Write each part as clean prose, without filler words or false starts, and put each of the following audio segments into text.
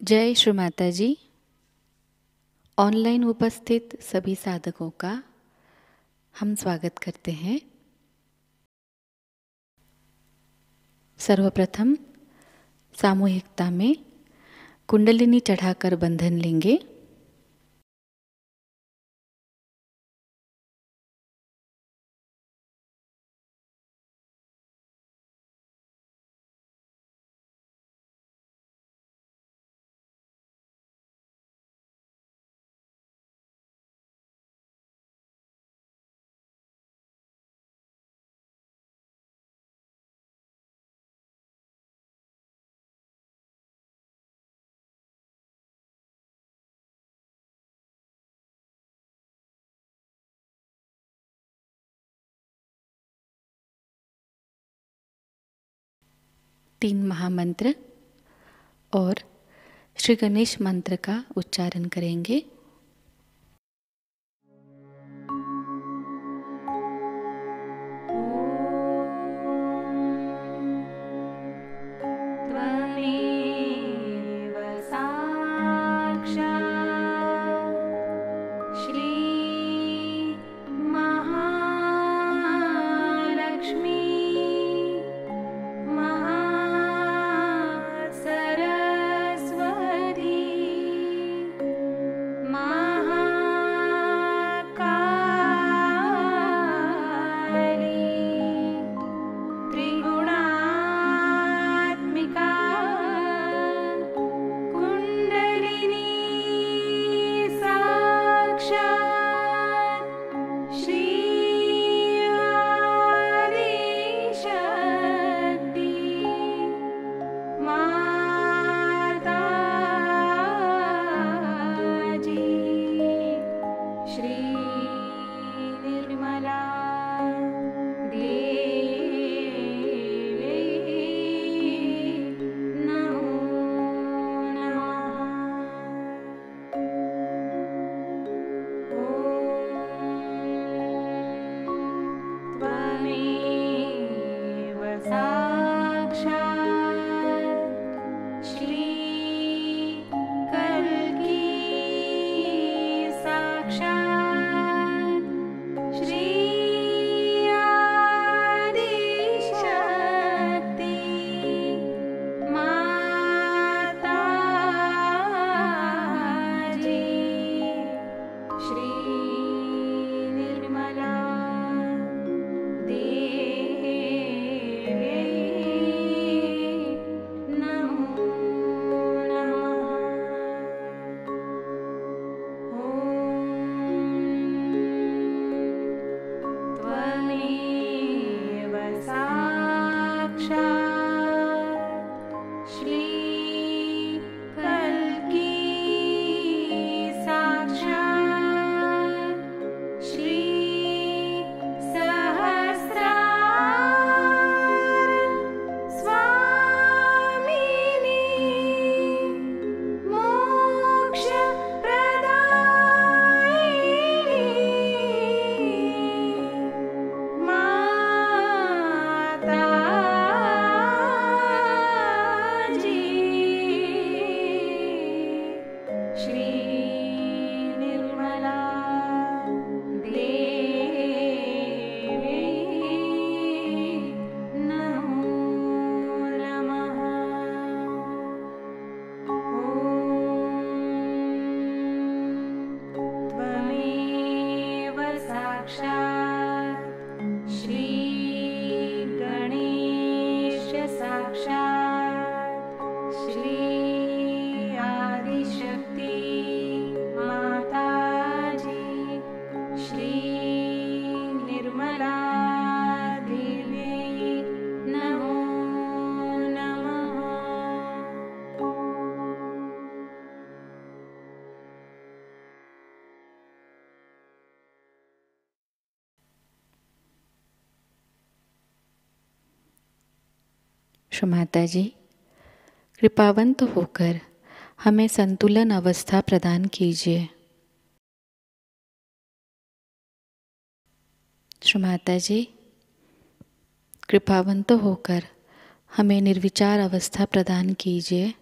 जय श्री माता जी। ऑनलाइन उपस्थित सभी साधकों का हम स्वागत करते हैं। सर्वप्रथम सामूहिकता में कुंडलिनी चढ़ाकर बंधन लेंगे। तीन महामंत्र और श्री गणेश मंत्र का उच्चारण करेंगे। श्री माता जी, कृपावंत होकर हमें संतुलन अवस्था प्रदान कीजिए। श्री माता जी, कृपावंत होकर हमें निर्विचार अवस्था प्रदान कीजिए।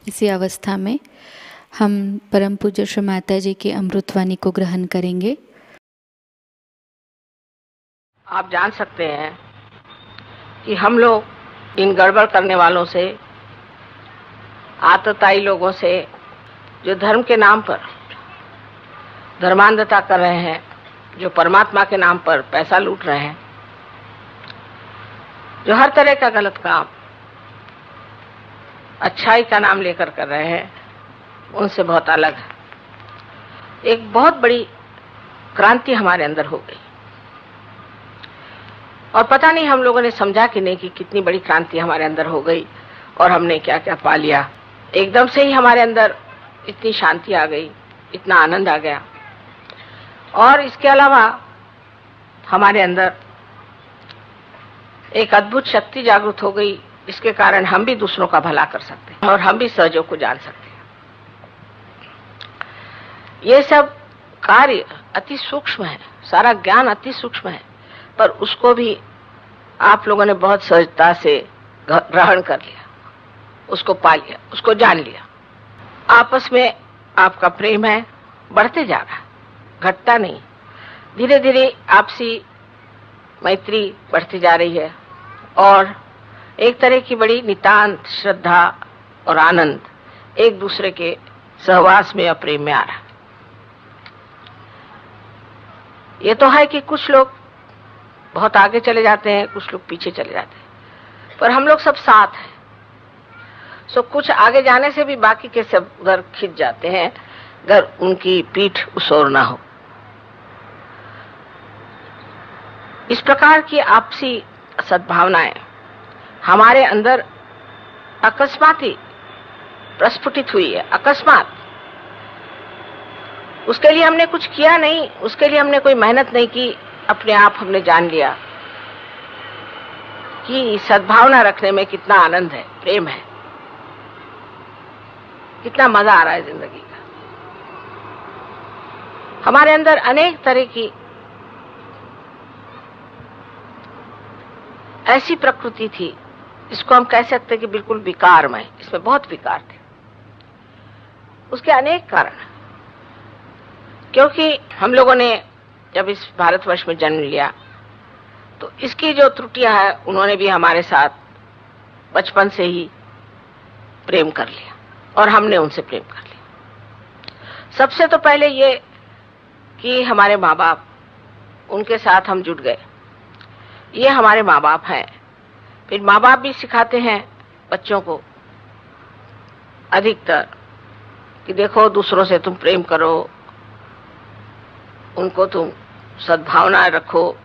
इसी अवस्था में हम परम पूज्य श्री माता जी की अमृतवाणी को ग्रहण करेंगे। आप जान सकते हैं कि हम लोग इन गड़बड़ करने वालों से, आतताई लोगों से, जो धर्म के नाम पर धर्मांधता कर रहे हैं, जो परमात्मा के नाम पर पैसा लूट रहे हैं, जो हर तरह का गलत काम अच्छाई का नाम लेकर कर रहे हैं, उनसे बहुत अलग है। एक बहुत बड़ी क्रांति हमारे अंदर हो गई और पता नहीं हम लोगों ने समझा कि नहीं कि कितनी बड़ी क्रांति हमारे अंदर हो गई और हमने क्या क्या पा लिया। एकदम से ही हमारे अंदर इतनी शांति आ गई, इतना आनंद आ गया। और इसके अलावा हमारे अंदर एक अद्भुत शक्ति जागृत हो गई, इसके कारण हम भी दूसरों का भला कर सकते हैं और हम भी सहयोग को जान सकते हैं। ये सब कार्य अति सूक्ष्म है, सारा ज्ञान अति सूक्ष्म है, पर उसको भी आप लोगों ने बहुत सहजता से ग्रहण कर लिया, उसको पा लिया, उसको जान लिया। आपस में आपका प्रेम है, बढ़ते जा रहा है, घटता नहीं। धीरे धीरे आपसी मैत्री बढ़ती जा रही है और एक तरह की बड़ी नितांत श्रद्धा और आनंद एक दूसरे के सहवास में और प्रेम में आ रहा है। ये तो है कि कुछ लोग बहुत आगे चले जाते हैं, कुछ लोग पीछे चले जाते हैं, पर हम लोग सब साथ हैं। सो कुछ आगे जाने से भी बाकी के सब उधर खिंच जाते हैं, अगर उनकी पीठ उसोर ना हो। इस प्रकार की आपसी सद्भावनाएं हमारे अंदर अकस्मात ही प्रस्फुटित हुई है, अकस्मात। उसके लिए हमने कुछ किया नहीं, उसके लिए हमने कोई मेहनत नहीं की, अपने आप हमने जान लिया कि सद्भावना रखने में कितना आनंद है, प्रेम है, कितना मजा आ रहा है जिंदगी का। हमारे अंदर अनेक तरह की ऐसी प्रकृति थी, इसको हम कह सकते हैं कि बिल्कुल विकारमय, इसमें बहुत विकार थे। उसके अनेक कारण, क्योंकि हम लोगों ने जब इस भारतवर्ष में जन्म लिया तो इसकी जो त्रुटियां हैं उन्होंने भी हमारे साथ बचपन से ही प्रेम कर लिया और हमने उनसे प्रेम कर लिया। सबसे तो पहले ये कि हमारे माँ बाप, उनके साथ हम जुट गए। ये हमारे माँ बाप हैं। फिर माँ बाप भी सिखाते हैं बच्चों को अधिकतर कि देखो दूसरों से तुम प्रेम करो, उनको तुम सद्भावना रखो।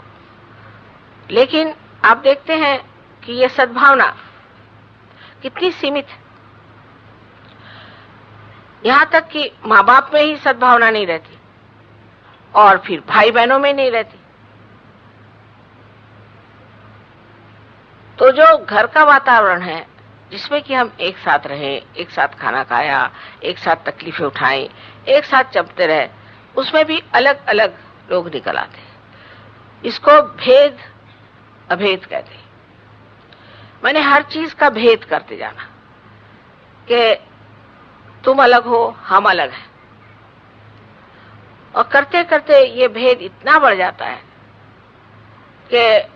लेकिन आप देखते हैं कि ये सद्भावना कितनी सीमित है। यहां तक कि माँ बाप में ही सद्भावना नहीं रहती और फिर भाई बहनों में नहीं रहती। तो जो घर का वातावरण है जिसमें कि हम एक साथ रहें, एक साथ खाना खाया, एक साथ तकलीफें उठाएं, एक साथ चलते रहे, उसमें भी अलग अलग लोग निकल आते हैं। इसको भेद अभेद कहते हैं। मैंने हर चीज का भेद करते जाना कि तुम अलग हो, हम अलग हैं, और करते करते ये भेद इतना बढ़ जाता है कि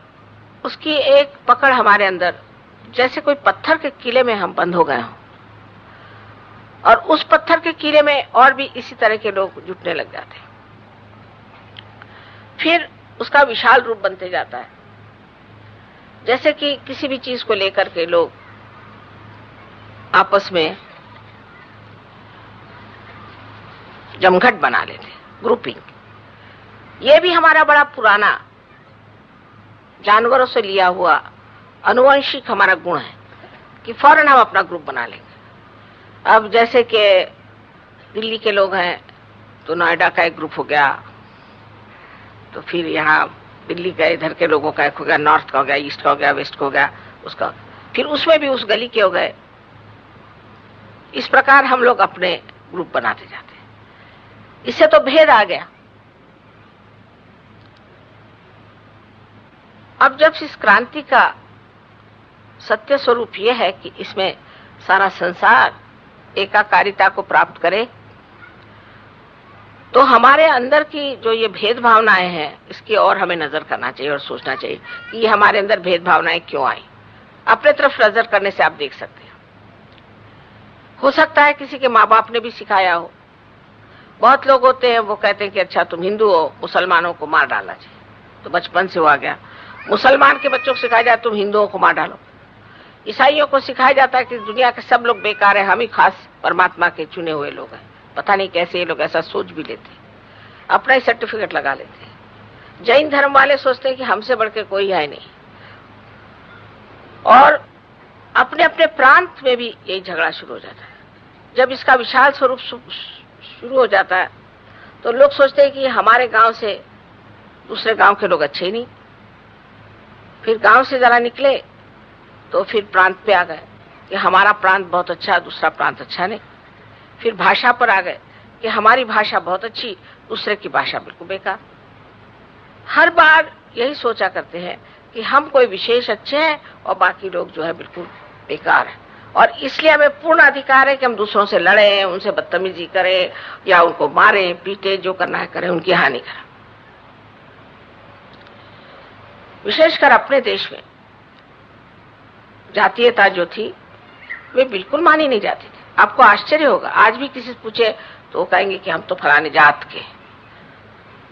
उसकी एक पकड़ हमारे अंदर, जैसे कोई पत्थर के किले में हम बंद हो गए हों, और उस पत्थर के किले में और भी इसी तरह के लोग जुटने लग जाते हैं। फिर उसका विशाल रूप बनते जाता है। जैसे कि किसी भी चीज को लेकर के लोग आपस में जमघट बना लेते, ग्रुपिंग। ये भी हमारा बड़ा पुराना जानवरों से लिया हुआ आनुवंशिक हमारा गुण है कि फौरन हम अपना ग्रुप बना लेंगे। अब जैसे कि दिल्ली के लोग हैं तो नोएडा का एक ग्रुप हो गया, तो फिर यहाँ दिल्ली का इधर के लोगों का एक हो गया, नॉर्थ का हो गया, ईस्ट का हो गया, वेस्ट का हो गया, उसका फिर उसमें भी उस गली के हो गए। इस प्रकार हम लोग अपने ग्रुप बनाते जाते हैं। इससे तो भेद आ गया। अब जब इस क्रांति का सत्य स्वरूप यह है कि इसमें सारा संसार एकाकारिता को प्राप्त करें तो हमारे अंदर की जो ये भेद भावनाएं हैं, इसकी और हमें नजर करना चाहिए और सोचना चाहिए कि ये हमारे अंदर भेद भावनाएं क्यों आई। अपने तरफ नजर करने से आप देख सकते हैं। हो सकता है किसी के माँ बाप ने भी सिखाया हो। बहुत लोग होते हैं वो कहते हैं कि अच्छा तुम हिंदू हो, मुसलमानों को मार डालना चाहिए, तो बचपन से वो आ गया। मुसलमान के बच्चों को सिखाया जाए तुम हिंदुओं को मार डालो। ईसाइयों को सिखाया जाता है कि दुनिया के सब लोग बेकार है, हम ही खास परमात्मा के चुने हुए लोग हैं। पता नहीं कैसे ये लोग ऐसा सोच भी लेते हैं, अपना ही सर्टिफिकेट लगा लेते हैं। जैन धर्म वाले सोचते हैं कि हमसे बढ़ के कोई है नहीं, और अपने अपने प्रांत में भी यही झगड़ा शुरू हो जाता है। जब इसका विशाल स्वरूप शुरू हो जाता है तो लोग सोचते हैं कि हमारे गांव से दूसरे गांव के लोग अच्छे ही नहीं। फिर गांव से जरा निकले तो फिर प्रांत पे आ गए कि हमारा प्रांत बहुत अच्छा, दूसरा प्रांत अच्छा नहीं। फिर भाषा पर आ गए कि हमारी भाषा बहुत अच्छी, दूसरे की भाषा बिल्कुल बेकार। हर बार यही सोचा करते हैं कि हम कोई विशेष अच्छे हैं और बाकी लोग जो है बिल्कुल बेकार है, और इसलिए हमें पूर्ण अधिकार है कि हम दूसरों से लड़ें, उनसे बदतमीजी करें या उनको मारें पीटे, जो करना है करें, उनकी हानि करें। विशेषकर अपने देश में जातीयता जो थी वे बिल्कुल मानी नहीं जाती थी। आपको आश्चर्य होगा, आज भी किसी से पूछे तो वो कहेंगे कि हम तो फलाने जात के।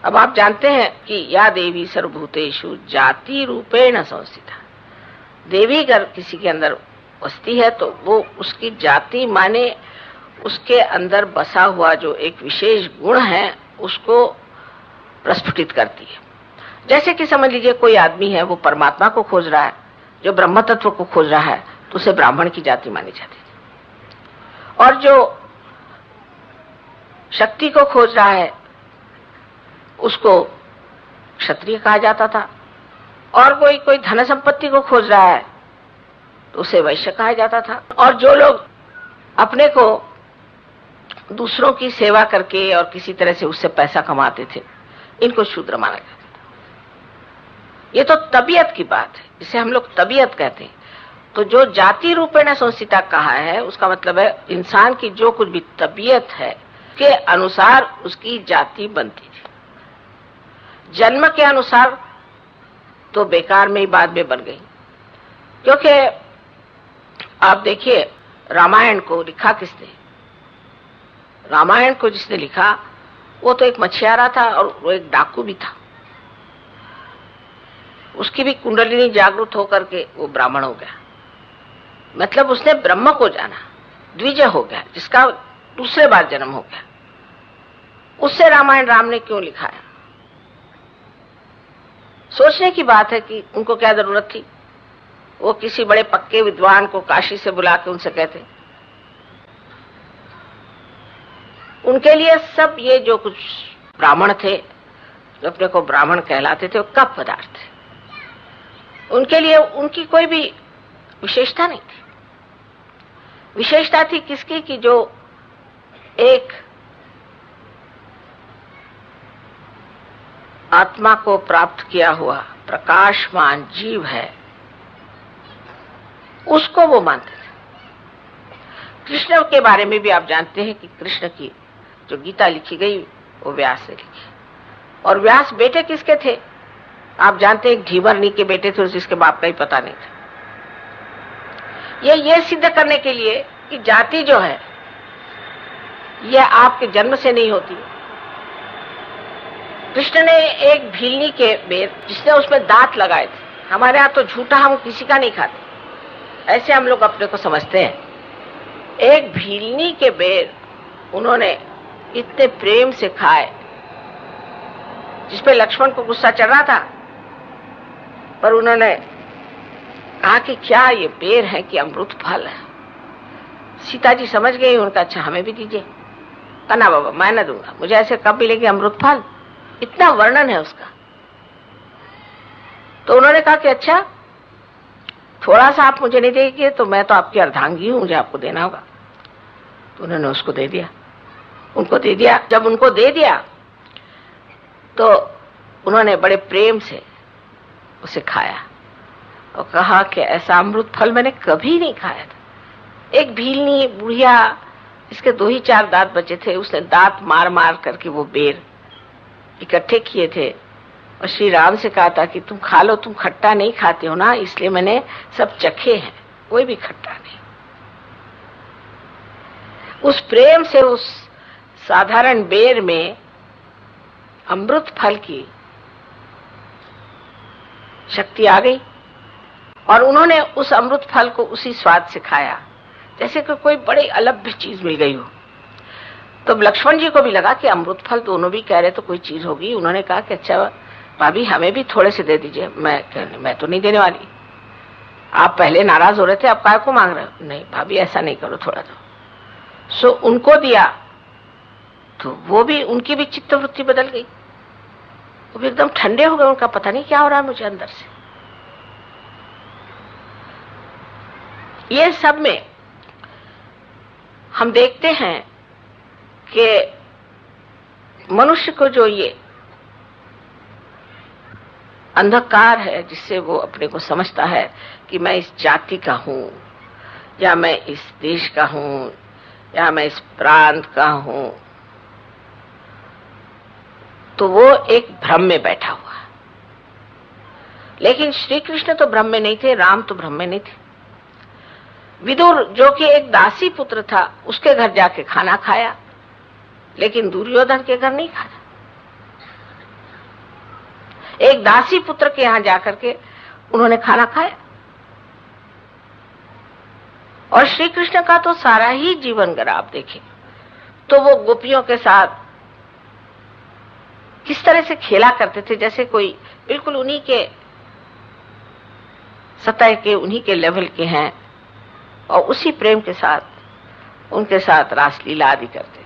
अब आप जानते हैं कि या देवी सर्वभूतेषु जाति रूपेण संस्थिता। देवी अगर किसी के अंदर बसती है तो वो उसकी जाति माने उसके अंदर बसा हुआ जो एक विशेष गुण है उसको प्रस्फुटित करती है। जैसे कि समझ लीजिए कोई आदमी है, वो परमात्मा को खोज रहा है, जो ब्रह्म तत्व को खोज रहा है, तो उसे ब्राह्मण की जाति मानी जाती थी। और जो शक्ति को खोज रहा है उसको क्षत्रिय कहा जाता था, और कोई धन संपत्ति को खोज रहा है तो उसे वैश्य कहा जाता था। और जो लोग अपने को दूसरों की सेवा करके और किसी तरह से उससे पैसा कमाते थे, इनको शूद्र माना जाता था। ये तो तबीयत की बात है, जिसे हम लोग तबीयत कहते हैं। तो जो जाति रूपेण संस्थिता कहा है उसका मतलब है इंसान की जो कुछ भी तबीयत है के अनुसार उसकी जाति बनती थी। जन्म के अनुसार तो बेकार में ही बाद में बन गई। क्योंकि आप देखिए रामायण को लिखा किसने? रामायण को जिसने लिखा वो तो एक मछियारा था और वो एक डाकू भी था। उसकी भी कुंडलिनी जागृत होकर के वो ब्राह्मण हो गया। मतलब उसने ब्रह्म को जाना, द्विज हो गया, जिसका दूसरे बार जन्म हो गया। उससे रामायण राम ने क्यों लिखाया? सोचने की बात है कि उनको क्या जरूरत थी। वो किसी बड़े पक्के विद्वान को काशी से बुला के उनसे कहते, उनके लिए सब ये जो कुछ ब्राह्मण थे, जो अपने को ब्राह्मण कहलाते थे, वो कप पदार्थ थे। उनके लिए उनकी कोई भी विशेषता नहीं थी। विशेषता थी किसकी? कि जो एक आत्मा को प्राप्त किया हुआ प्रकाशमान जीव है, उसको वो मानते थे। कृष्ण के बारे में भी आप जानते हैं कि कृष्ण की जो गीता लिखी गई वो व्यास ने लिखी। और व्यास बेटे किसके थे? आप जानते हैं ढीवरनी के बेटे थे, जिसके बाप का ही पता नहीं था। ये सिद्ध करने के लिए कि जाति जो है ये आपके जन्म से नहीं होती। कृष्ण ने एक भीलनी के बेर, जिसने उसमें दांत लगाए थे, हमारे यहाँ तो झूठा हम किसी का नहीं खाते, ऐसे हम लोग अपने को समझते हैं। एक भीलनी के बेर उन्होंने इतने प्रेम से खाए, जिसपे लक्ष्मण को गुस्सा चढ़ रहा था, पर उन्होंने कहा कि क्या ये बेर है कि अमृत फल है? सीता जी समझ गई, उनका अच्छा हमें भी दीजिए। कहना बाबा मैं न दूंगा, मुझे ऐसे कब मिलेगी अमृत फल? इतना वर्णन है उसका। तो उन्होंने कहा कि अच्छा थोड़ा सा आप मुझे नहीं देंगे तो मैं तो आपकी अर्धांगी हूं, मुझे आपको देना होगा। तो उन्होंने उसको दे दिया, उनको दे दिया। जब उनको दे दिया तो उन्होंने बड़े प्रेम से उसे खाया और कहा कि ऐसा अमृत फल मैंने कभी नहीं खाया था। एक भीलनी बुढ़िया इसके 2 ही 4 दांत बचे थे। उसने दांत मार मार करके वो बेर इकट्ठे किए थे और श्री राम से कहा था कि तुम खा लो, तुम खट्टा नहीं खाते हो ना, इसलिए मैंने सब चखे हैं, कोई भी खट्टा नहीं। उस प्रेम से उस साधारण बेर में अमृत फल की शक्ति आ गई और उन्होंने उस अमृत फल को उसी स्वाद से खाया जैसे कि कोई बड़ी अलभ्य चीज मिल गई हो। तो लक्ष्मण जी को भी लगा कि अमृत फल दोनों भी कह रहे तो कोई चीज होगी। उन्होंने कहा कि अच्छा भाभी हमें भी थोड़े से दे दीजिए। मैं तो नहीं देने वाली, आप पहले नाराज हो रहे थे, आप काय को मांग रहे हो? नहीं भाभी ऐसा नहीं करो, थोड़ा दो। सो उनको दिया तो वो भी, उनकी भी चित्तवृत्ति बदल गई, वो भी एकदम ठंडे हो गए। उनका पता नहीं क्या हो रहा है मुझे अंदर से। ये सब में हम देखते हैं कि मनुष्य को जो ये अंधकार है जिससे वो अपने को समझता है कि मैं इस जाति का हूं या मैं इस देश का हूं या मैं इस प्रांत का हूं, तो वो एक भ्रम में बैठा हुआ है। लेकिन श्री कृष्ण तो भ्रम में नहीं थे, राम तो भ्रम में नहीं थे। विदुर जो कि एक दासी पुत्र था, उसके घर जाके खाना खाया, लेकिन दुर्योधन के घर नहीं खाया। एक दासी पुत्र के यहां जाकर के उन्होंने खाना खाया। और श्री कृष्ण का तो सारा ही जीवन अगर आप देखें तो वो गोपियों के साथ किस तरह से खेला करते थे, जैसे कोई बिल्कुल उन्हीं के सतह के, उन्हीं के लेवल के हैं, और उसी प्रेम के साथ उनके साथ रासलीला आदि करते थे।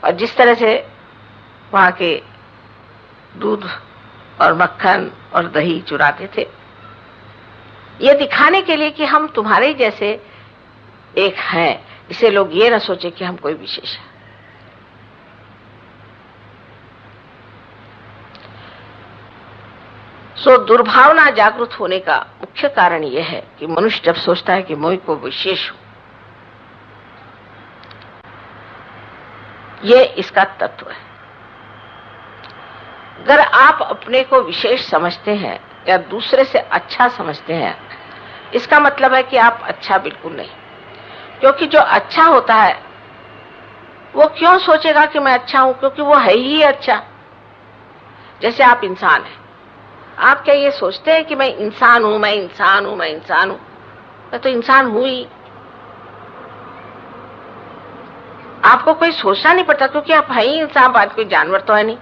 और जिस तरह से वहां के दूध और मक्खन और दही चुराते थे, ये दिखाने के लिए कि हम तुम्हारे जैसे एक हैं, इसे लोग ये न सोचे कि हम कोई विशेष है। सो दुर्भावना जागृत होने का मुख्य कारण यह है कि मनुष्य जब सोचता है कि मैं को विशेष हूं, ये इसका तत्व है। अगर आप अपने को विशेष समझते हैं या दूसरे से अच्छा समझते हैं, इसका मतलब है कि आप अच्छा बिल्कुल नहीं। क्योंकि जो अच्छा होता है वो क्यों सोचेगा कि मैं अच्छा हूं, क्योंकि वो है ही अच्छा। जैसे आप इंसान हैं, आप क्या ये सोचते हैं कि मैं इंसान हूं, मैं इंसान हूं, मैं इंसान हूं? मैं तो इंसान हूं ही। आपको कोई सोचना नहीं पड़ता क्योंकि आप है ही इंसान, बात कोई जानवर तो है नहीं।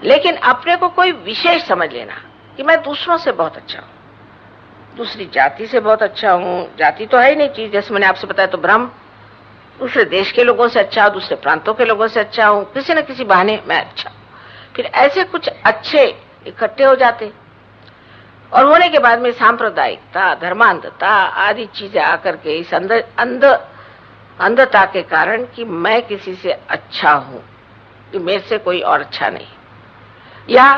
लेकिन अपने को कोई विशेष समझ लेना कि मैं दूसरों से बहुत अच्छा हूं, दूसरी जाति से बहुत अच्छा हूं। जाति तो है ही नहीं चीज, जैसे मैंने आपसे बताया तो भ्रम। दूसरे देश के लोगों से अच्छा, दूसरे प्रांतों के लोगों से अच्छा हूं, किसी न किसी बहाने मैं अच्छा। फिर ऐसे कुछ अच्छे इकट्ठे हो जाते और होने के बाद में सांप्रदायिकता, धर्मांधता आदि चीजें आकर के इस अंधता के कारण कि मैं किसी से अच्छा हूं, कि मेरे से कोई और अच्छा नहीं, या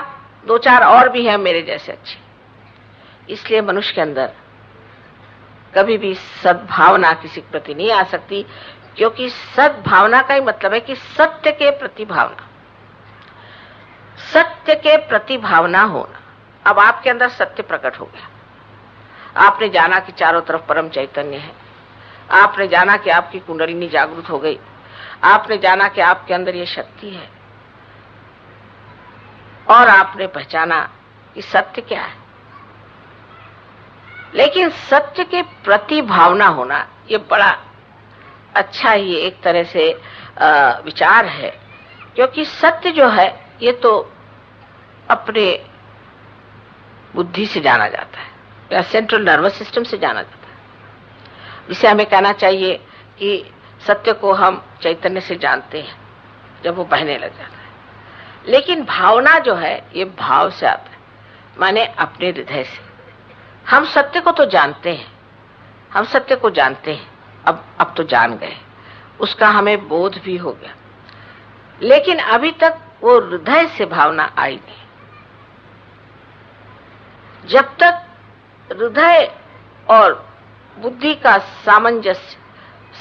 2-4 और भी हैं मेरे जैसे अच्छे। इसलिए मनुष्य के अंदर कभी भी सद्भावना किसी के प्रति नहीं आ सकती, क्योंकि सद्भावना का ही मतलब है कि सत्य के प्रति भावना, सत्य के प्रति भावना होना। अब आपके अंदर सत्य प्रकट हो गया, आपने जाना कि चारों तरफ परम चैतन्य है, आपने जाना कि आपकी कुंडलिनी जागृत हो गई, आपने जाना कि आपके अंदर ये शक्ति है, और आपने पहचाना कि सत्य क्या है। लेकिन सत्य के प्रति भावना होना ये बड़ा अच्छा ही एक तरह से विचार है, क्योंकि सत्य जो है ये तो अपने बुद्धि से जाना जाता है या सेंट्रल नर्वस सिस्टम से जाना जाता है, जिसे हमें कहना चाहिए कि सत्य को हम चैतन्य से जानते हैं जब वो बहने लग जाता है। लेकिन भावना जो है ये भाव से आता है, माने अपने हृदय से। हम सत्य को तो जानते हैं, हम सत्य को जानते हैं, अब तो जान गए, उसका हमें बोध भी हो गया, लेकिन अभी तक वो हृदय से भावना आई नहीं। जब तक हृदय और बुद्धि का सामंजस्य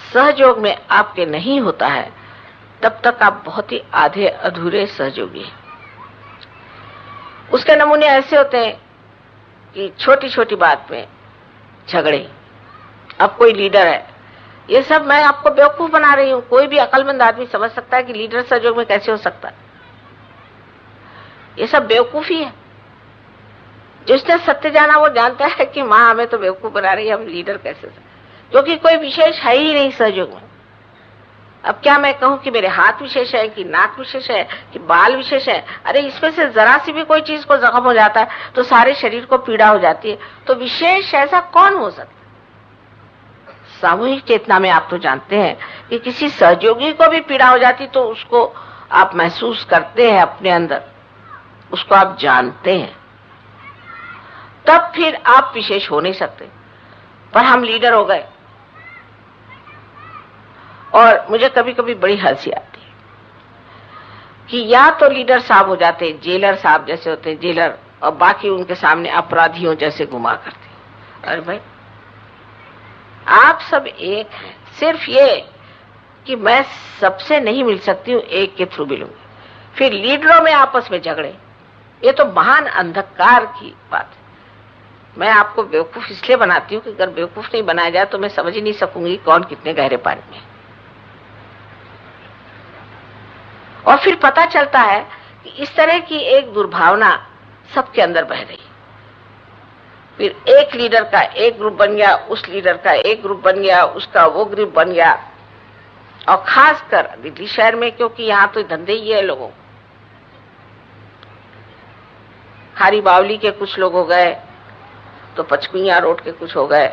सहयोग में आपके नहीं होता है, तब तक आप बहुत ही आधे अधूरे सहयोगी हैं। उसके नमूने ऐसे होते हैं कि छोटी छोटी बात में झगड़े। अब कोई लीडर है, ये सब मैं आपको बेवकूफ बना रही हूं, कोई भी अक्लमंद आदमी समझ सकता है कि लीडर सहयोग में कैसे हो सकता है। ये सब बेवकूफी है। जिसने सत्य जाना वो जानता है कि माँ हमें तो बेवकूफ बना रही है, हम लीडर कैसे, क्योंकि कोई विशेष है ही नहीं सहयोग में। अब क्या मैं कहूं कि मेरे हाथ विशेष है, कि नाक विशेष है, कि बाल विशेष है? अरे इसमें से जरा सी भी कोई चीज को जख्म हो जाता है तो सारे शरीर को पीड़ा हो जाती है। तो विशेष ऐसा कौन हो सकता? सामूहिक चेतना में आप तो जानते हैं कि किसी सहयोगी को भी पीड़ा हो जाती तो उसको आप महसूस करते हैं अपने अंदर, उसको आप जानते हैं, तब फिर आप विशेष हो नहीं सकते। पर हम लीडर हो गए और मुझे कभी कभी बड़ी हंसी आती है कि या तो लीडर साहब हो जाते, जेलर साहब जैसे होते जेलर, और बाकी उनके सामने अपराधियों जैसे घुमा करते। अरे भाई आप सब एक हैं, सिर्फ ये कि मैं सबसे नहीं मिल सकती हूँ, एक के थ्रू मिलूंगी। फिर लीडरों में आपस में झगड़े, ये तो महान अंधकार की बात है। मैं आपको बेवकूफ इसलिए बनाती हूँ कि अगर बेवकूफ नहीं बनाया जाए तो मैं समझ ही नहीं सकूंगी कौन कितने गहरे पानी में। और फिर पता चलता है कि इस तरह की एक दुर्भावना सबके अंदर बह रही। फिर एक लीडर का एक ग्रुप बन गया, उस लीडर का एक ग्रुप बन गया, उसका वो ग्रुप बन गया। और खासकर दिल्ली शहर में, क्योंकि यहाँ तो धंधे ही है लोगों, खारी बावली के कुछ लोग हो गए तो पचकुइया रोड के कुछ हो गए।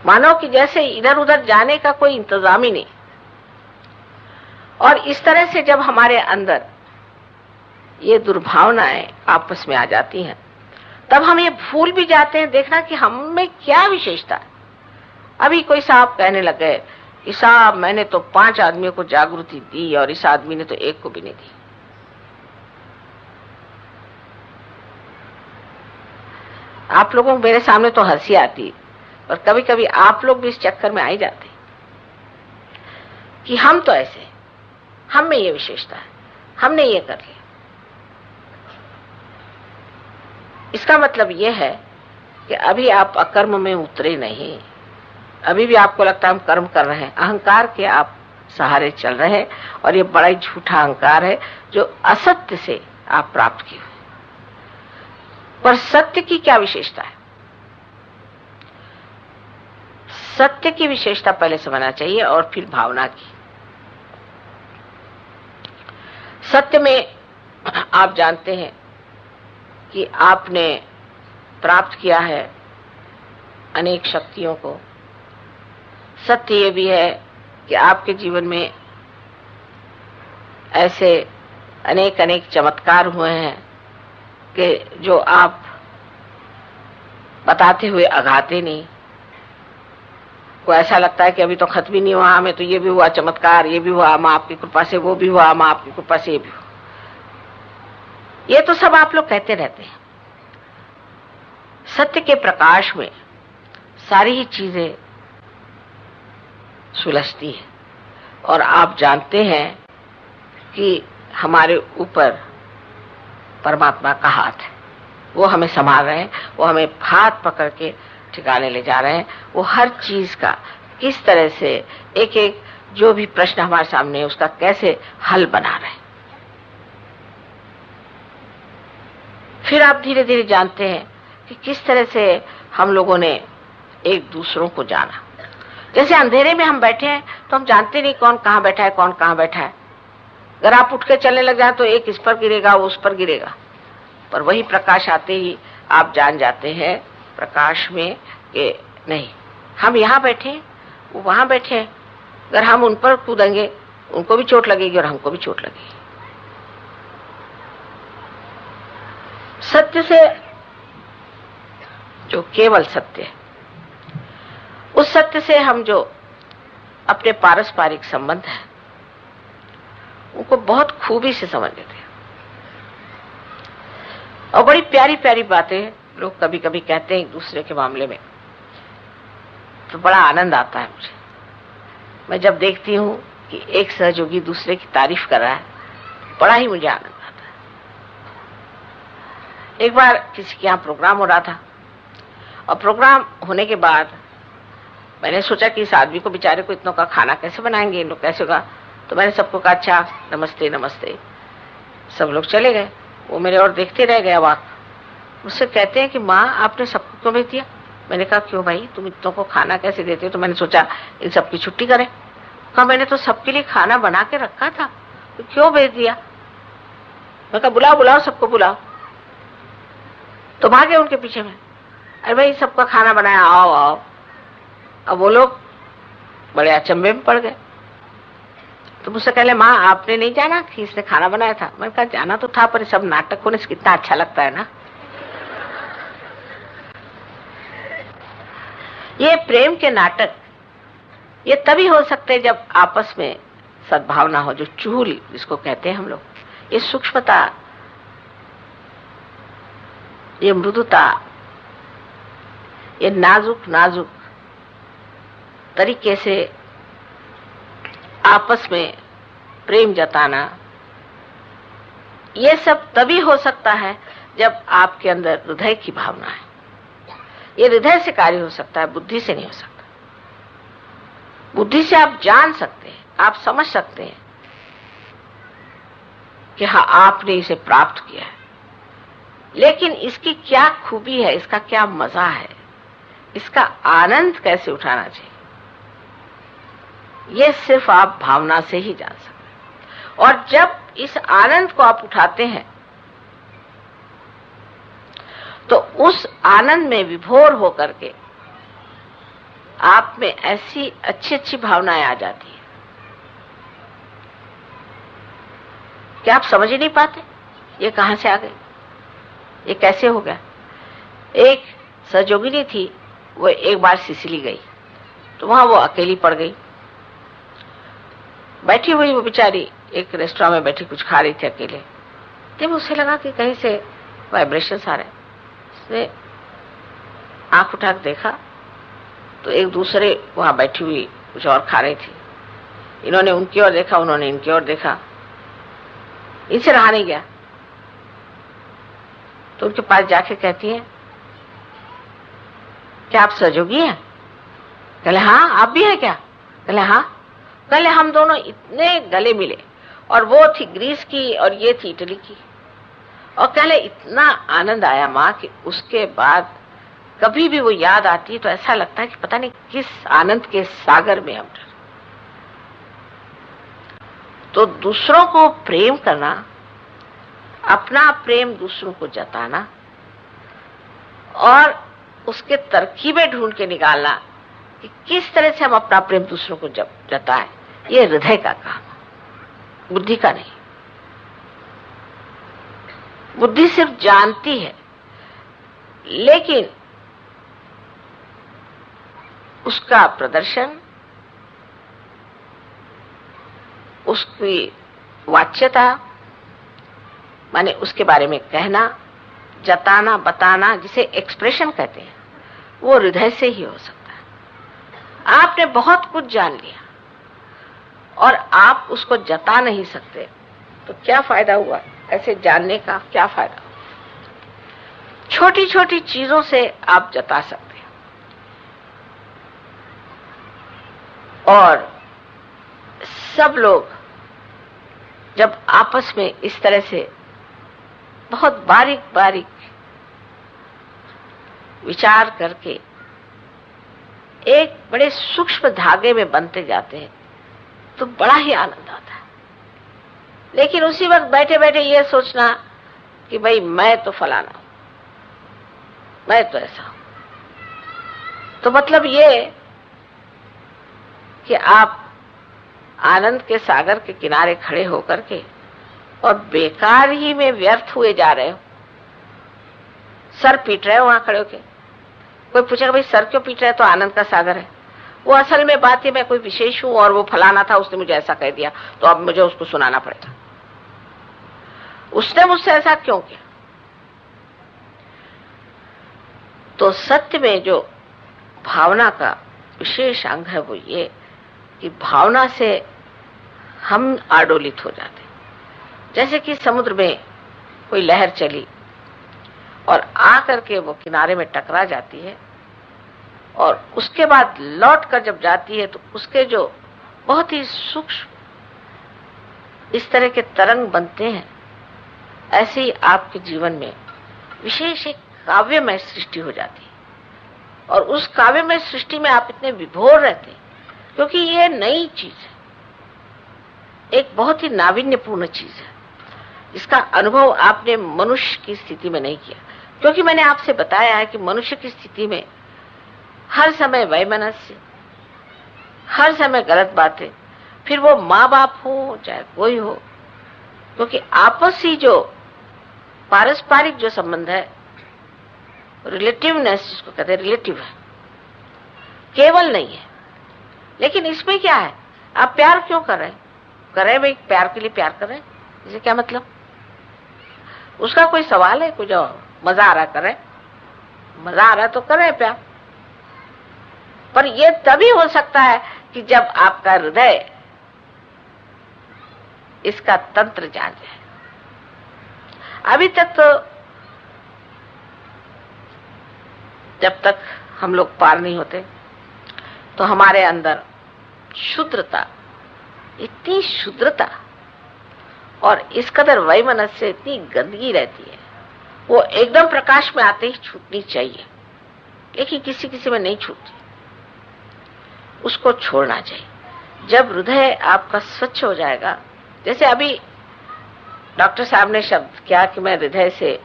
मानो कि जैसे इधर उधर जाने का कोई इंतजाम ही नहीं। और इस तरह से जब हमारे अंदर ये दुर्भावनाएं आपस में आ जाती हैं, तब हम ये भूल भी जाते हैं देखना कि हम में क्या विशेषता है। अभी कोई साहब कहने लग गए कि साहब मैंने तो 5 आदमियों को जागृति दी और इस आदमी ने तो एक को भी नहीं दी। आप लोगों को मेरे सामने तो हंसी आती, और कभी कभी आप लोग भी इस चक्कर में आ ही जाते कि हम तो ऐसे, हम में ये विशेषता है, हमने ये कर लिया। इसका मतलब ये है कि अभी आप अकर्म में उतरे नहीं, अभी भी आपको लगता है हम कर्म कर रहे हैं। अहंकार के आप सहारे चल रहे हैं, और ये बड़ा ही झूठा अहंकार है जो असत्य से आप प्राप्त किए हुए। पर सत्य की क्या विशेषता है? सत्य की विशेषता पहले समझना चाहिए और फिर भावना की। सत्य में आप जानते हैं कि आपने प्राप्त किया है अनेक शक्तियों को। सत्य ये भी है कि आपके जीवन में ऐसे अनेक अनेक चमत्कार हुए हैं कि जो आप बताते हुए अघाते नहीं। को ऐसा लगता है कि अभी तो खत्म ही नहीं हुआ, हमें तो ये भी हुआ चमत्कार, ये भी हुआ, माँ आपकी कृपा से वो भी हुआ, माँ आपकी कृपा से ये भी हुआ। ये तो सब आप लोग कहते रहते हैं। सत्य के प्रकाश में सारी ही चीजें सुलझती है, और आप जानते हैं कि हमारे ऊपर परमात्मा का हाथ है, वो हमें संभाल रहे हैं, वो हमें हाथ पकड़ के ठिकाने ले जा रहे हैं। वो हर चीज का किस तरह से एक एक जो भी प्रश्न हमारे सामने है उसका कैसे हल बना रहे हैं। फिर आप धीरे धीरे जानते हैं कि किस तरह से हम लोगों ने एक दूसरों को जाना। जैसे अंधेरे में हम बैठे हैं तो हम जानते नहीं कौन कहाँ बैठा है, कौन कहाँ बैठा है। अगर आप उठ के चलने लग जाए तो एक इस पर गिरेगा, वो उस पर गिरेगा, पर वही प्रकाश आते ही आप जान जाते हैं प्रकाश में कि नहीं, हम यहाँ बैठे, वो वहां बैठे। अगर हम उन पर कूदेंगे उनको भी चोट लगेगी और हमको भी चोट लगेगी। सत्य से, जो केवल सत्य है, उस सत्य से हम जो अपने पारस्परिक संबंध है उनको बहुत खूबी से समझ लेते हैं। और बड़ी प्यारी प्यारी बातें लोग कभी कभी कहते हैं एक दूसरे के मामले में, तो बड़ा आनंद आता है मुझे। मैं जब देखती हूँ कि एक सहयोगी दूसरे की तारीफ कर रहा है, बड़ा ही मुझे आनंद आता है। एक बार किसी के यहाँ प्रोग्राम हो रहा था, और प्रोग्राम होने के बाद मैंने सोचा कि इस आदमी को, बेचारे को, इतनों का खाना कैसे बनाएंगे, इन लोग कैसे होगा। तो मैंने सबको कहा अच्छा नमस्ते नमस्ते। सब लोग चले गए, वो मेरे और देखते रह गए अवाक। मुझसे कहते हैं कि माँ आपने सबको क्यों भेज दिया। मैंने कहा क्यों भाई, तुम इतनों को खाना कैसे देते हो। तो मैंने सोचा इन सबकी छुट्टी करें। कहा मैंने तो सबके लिए खाना बना के रखा था, तो क्यों भेज दिया। मैं कहा बुलाओ बुलाओ, सबको बुलाओ। तो भागे उनके पीछे में, अरे भाई सबका खाना बनाया, आओ आओ। अब वो लोग बड़े अचंभे में पड़ गए। तो मुझसे कहले माँ आपने नहीं जाना कि इसने खाना बनाया था। मैंने कहा जाना तो था, पर सब नाटक होने से कितना अच्छा लगता है ना। ये प्रेम के नाटक ये तभी हो सकते हैं जब आपस में सद्भावना हो, जो चूल जिसको कहते हैं हम लोग, ये सूक्ष्मता, ये मृदुता, ये नाजुक नाजुक तरीके से आपस में प्रेम जताना, ये सब तभी हो सकता है जब आपके अंदर हृदय की भावना है। ये हृदय से कार्य हो सकता है, बुद्धि से नहीं हो सकता। बुद्धि से आप जान सकते हैं, आप समझ सकते हैं कि हाँ आपने इसे प्राप्त किया है, लेकिन इसकी क्या खूबी है, इसका क्या मजा है, इसका आनंद कैसे उठाना चाहिए, ये सिर्फ आप भावना से ही जान सकते हैं। और जब इस आनंद को आप उठाते हैं तो उस आनंद में विभोर होकर के आप में ऐसी अच्छी अच्छी भावनाएं आ जाती है कि आप समझ ही नहीं पाते ये कहां से आ गई, ये कैसे हो गया। एक सहयोगिनी थी, वो एक बार सिसिली गई, तो वहां वो अकेली पड़ गई। बैठी हुई वो बेचारी एक रेस्टोरेंट में बैठी कुछ खा रही थी अकेले। जब उसे लगा कि कहीं से वाइब्रेशंस आ रहे, उसने आंख उठा कर देखा तो एक दूसरे वहां बैठी हुई कुछ और खा रही थी। इन्होंने उनकी ओर देखा, उन्होंने इनकी ओर देखा, इनसे रहा नहीं गया। तो उनके पास जाके कहती है क्या आप सहयोगी हैं? कहले हाँ। आप भी हैं क्या? कहले हाँ। कहले हम दोनों इतने गले मिले, और वो थी ग्रीस की और ये थी इटली की। और कहले इतना आनंद आया माँ कि उसके बाद कभी भी वो याद आती है तो ऐसा लगता है कि पता नहीं किस आनंद के सागर में हम डर। तो दूसरों को प्रेम करना, अपना प्रेम दूसरों को जताना और उसके तरकीबें ढूंढ के निकालना कि किस तरह से हम अपना प्रेम दूसरों को जताएं, ये हृदय का काम है, बुद्धि का नहीं। बुद्धि सिर्फ जानती है, लेकिन उसका प्रदर्शन, उसकी वाच्यता, माने उसके बारे में कहना, जताना, बताना, जिसे एक्सप्रेशन कहते हैं, वो हृदय से ही हो सकता है। आपने बहुत कुछ जान लिया और आप उसको जता नहीं सकते, तो क्या फायदा हुआ? ऐसे जानने का क्या फायदा? छोटी छोटी चीजों से आप जता सकते हैं। और सब लोग जब आपस में इस तरह से बहुत बारीक बारीक विचार करके एक बड़े सूक्ष्म धागे में बनते जाते हैं तो बड़ा ही आनंद आता है। लेकिन उसी वक्त बैठे बैठे ये सोचना कि भाई मैं तो फलाना हूं, मैं तो ऐसा हूं, तो मतलब ये कि आप आनंद के सागर के किनारे खड़े होकर के और बेकार ही में व्यर्थ हुए जा रहे हो, सर पीट रहे हो वहां खड़े होके। कोई पूछेगा भाई सर क्यों पीट रहे? तो आनंद का सागर है वो। असल में बात है मैं कोई विशेष हूं और वो फलाना था, उसने मुझे ऐसा कह दिया, तो अब मुझे उसको सुनाना पड़ेगा, उसने मुझसे ऐसा क्यों किया। तो सत्य में जो भावना का विशेष अंग है वो ये कि भावना से हम आडोलित हो जाते। जैसे कि समुद्र में कोई लहर चली और आकर के वो किनारे में टकरा जाती है और उसके बाद लौट कर जब जाती है तो उसके जो बहुत ही सूक्ष्म इस तरह के तरंग बनते हैं, ऐसे ही आपके जीवन में विशेष एक काव्यमय सृष्टि हो जाती है। और उस काव्यमय सृष्टि में आप इतने विभोर रहते हैं क्योंकि ये नई चीज है, एक बहुत ही नाविन्यपूर्ण चीज है। इसका अनुभव आपने मनुष्य की स्थिति में नहीं किया, क्योंकि मैंने आपसे बताया है कि मनुष्य की स्थिति में हर समय वैमनस्य, हर समय गलत बातें, फिर वो माँ बाप हो चाहे कोई हो, क्योंकि आपसी जो पारस्परिक जो संबंध है, रिलेटिवनेस जिसको कहते हैं, रिलेटिव है, केवल नहीं है। लेकिन इसमें क्या है, आप प्यार क्यों कर रहे हैं? कर रहे भाई, प्यार के लिए प्यार कर रहे हैं, इसे क्या मतलब? उसका कोई सवाल है? कुछ मजा आ रहा कर रहे, मजा आ रहा तो कर रहे प्यार। पर यह तभी हो सकता है कि जब आपका हृदय इसका तंत्र जान जाए। अभी तक तो जब तक हम लोग पार नहीं होते तो हमारे अंदर शुद्रता, इतनी शुद्रता और इस कदर वैमनस्य, इतनी गंदगी रहती है, वो एकदम प्रकाश में आते ही छूटनी चाहिए, लेकिन किसी किसी में नहीं छूटती। उसको छोड़ना चाहिए। जब हृदय आपका स्वच्छ हो जाएगा, जैसे अभी डॉक्टर साहब ने शब्द किया कि मैं हृदय से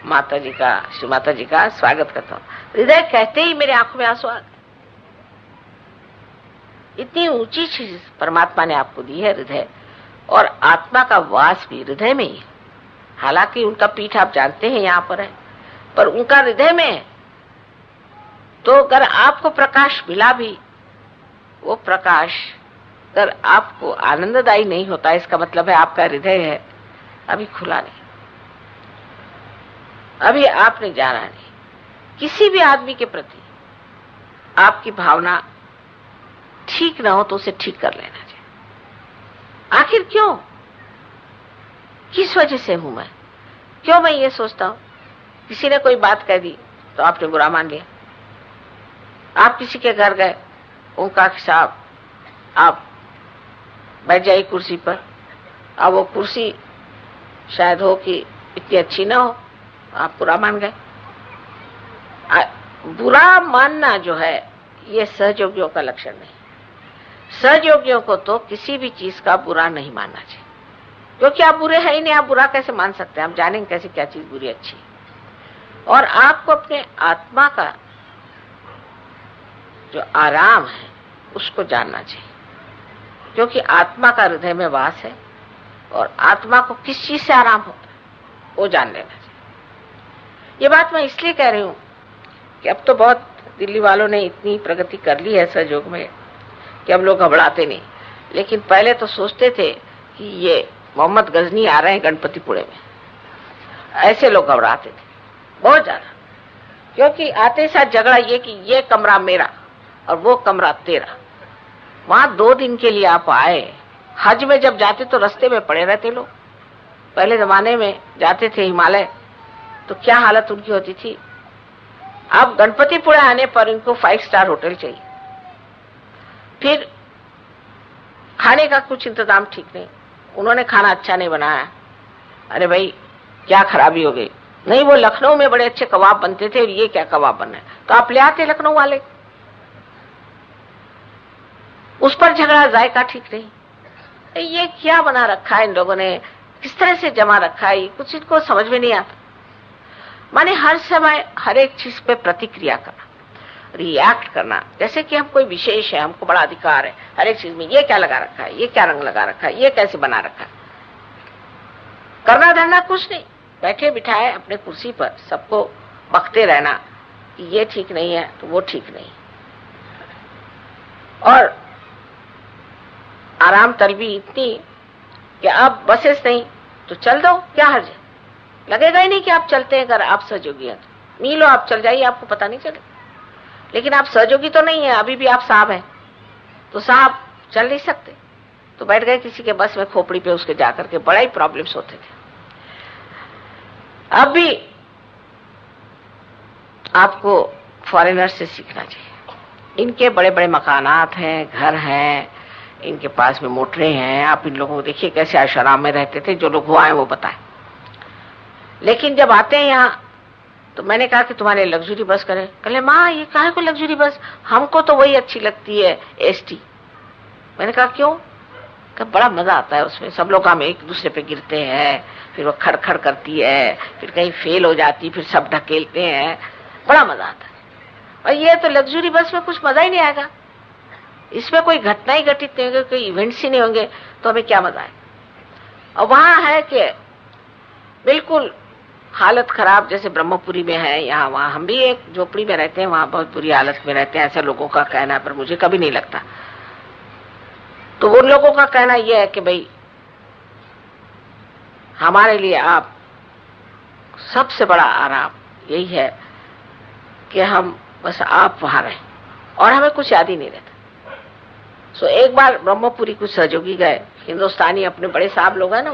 माता जी का, श्री माता जी का स्वागत करता हूँ, हृदय कहते ही मेरे आंखों में आंसू आ गए। इतनी ऊंची चीज परमात्मा ने आपको दी है हृदय, और आत्मा का वास भी हृदय में ही है। हालांकि उनका पीठ आप जानते हैं यहाँ पर है, पर उनका हृदय में है। तो अगर आपको प्रकाश मिला भी, वो प्रकाश अगर आपको आनंददायी नहीं होता, इसका मतलब है आपका हृदय है अभी खुला नहीं, अभी आपने जाना नहीं। किसी भी आदमी के प्रति आपकी भावना ठीक ना हो तो उसे ठीक कर लेना चाहिए। आखिर क्यों, किस वजह से हूं मैं? क्यों मैं ये सोचता हूं? किसी ने कोई बात कह दी तो आपने बुरा मान लिया। आप किसी के घर गए, उनका साहब आप बैठ जाइए कुर्सी पर, अब वो कुर्सी शायद हो कि इतनी अच्छी ना हो, आप बुरा मान गए। बुरा मानना जो है ये सहयोगियों का लक्षण नहीं। सहयोगियों को तो किसी भी चीज का बुरा नहीं मानना चाहिए, क्योंकि आप बुरे हैं ही नहीं। आप बुरा कैसे मान सकते हैं? आप जानेंगे कैसे क्या चीज बुरी अच्छी है। और आपको अपने आत्मा का जो आराम है उसको जानना चाहिए, क्योंकि आत्मा का हृदय में वास है और आत्मा को किस चीज से आराम होता है वो जान लेना चाहिए। ये बात मैं इसलिए कह रही हूं कि अब तो बहुत दिल्ली वालों ने इतनी प्रगति कर ली है सहयोग में कि अब लोग घबराते नहीं। लेकिन पहले तो सोचते थे कि ये मोहम्मद गजनी आ रहे हैं गणपतिपुरे में, ऐसे लोग घबराते थे बहुत ज्यादा, क्योंकि आते साथ झगड़ा ये कि ये कमरा मेरा और वो कमरा तेरा। वहां 2 दिन के लिए आप आए। हज में जब जाते तो रास्ते में पड़े रहते लोग। पहले जमाने में जाते थे हिमालय तो क्या हालत उनकी होती थी। अब गणपतिपुरा आने पर इनको 5 स्टार होटल चाहिए। फिर खाने का कुछ इंतजाम ठीक नहीं, उन्होंने खाना अच्छा नहीं बनाया। अरे भाई क्या खराबी हो गई? नहीं, वो लखनऊ में बड़े अच्छे कबाब बनते थे और ये क्या कबाब बन रहे, तो आप ले आते लखनऊ वाले। उस पर झगड़ा, जायका ठीक नहीं। ये क्या बना रखा है इन लोगों ने, किस तरह से जमा रखा है, कुछ इनको समझ में नहीं आता। माने हर समय हर एक चीज पे प्रतिक्रिया करना, रिएक्ट करना, जैसे कि हम कोई विशेष है, हमको बड़ा अधिकार है हर एक चीज में। ये क्या लगा रखा है, ये क्या रंग लगा रखा है, ये कैसे बना रखा है। करना धरना कुछ नहीं, बैठे बिठाए अपने कुर्सी पर सबको बकते रहना कि ये ठीक नहीं है तो वो ठीक नहीं। और आराम तलबी इतनी कि आप बसेस नहीं तो चल दो, क्या हर्ज है? लगेगा ही नहीं कि आप चलते हैं अगर आप सहयोगी हैं। मीलों आप चल जाइए, आपको पता नहीं चले। लेकिन आप सहयोगी तो नहीं है, अभी भी आप साहब हैं, तो साहब चल नहीं सकते, तो बैठ गए किसी के बस में, खोपड़ी पे उसके जाकर के बड़ा ही प्रॉब्लम्स होते थे। अब भी आपको फॉरेनर से सीखना चाहिए। इनके बड़े बड़े मकानात हैं, घर हैं, इनके पास में मोटरें हैं। आप इन लोगों को देखिए कैसे आश्रम में रहते थे, जो लोग हुआ है वो बताएं। लेकिन जब आते हैं यहाँ, तो मैंने कहा कि तुम्हारे लग्जरी बस करें। कहले माँ ये काहे को लग्जरी बस, हमको तो वही अच्छी लगती है, एसटी। मैंने कहा क्यों? कि बड़ा मजा आता है उसमें, सब लोग हम एक दूसरे पे गिरते हैं, फिर वो खड़खड़ करती है, फिर कहीं फेल हो जाती, फिर सब ढकेलते हैं, बड़ा मजा आता है। और ये तो लग्जरी बस में कुछ मजा ही नहीं आएगा, इसमें कोई घटना ही घटित नहीं होगी, कोई इवेंट्स ही नहीं होंगे, तो हमें क्या मजा है। और वहां है कि बिल्कुल हालत खराब, जैसे ब्रह्मपुरी में है, यहाँ वहां हम भी एक झोपड़ी में रहते हैं, वहां बहुत बुरी हालत में रहते हैं, ऐसा लोगों का कहना है, पर मुझे कभी नहीं लगता। तो उन लोगों का कहना यह है कि भाई हमारे लिए आप सबसे बड़ा आराम यही है कि हम बस आप वहां रहें और हमें कुछ याद ही नहीं रहता। सो एक बार ब्रह्मपुरी कुछ सहयोगी गए, हिंदुस्तानी अपने बड़े साहब लोग हैं ना,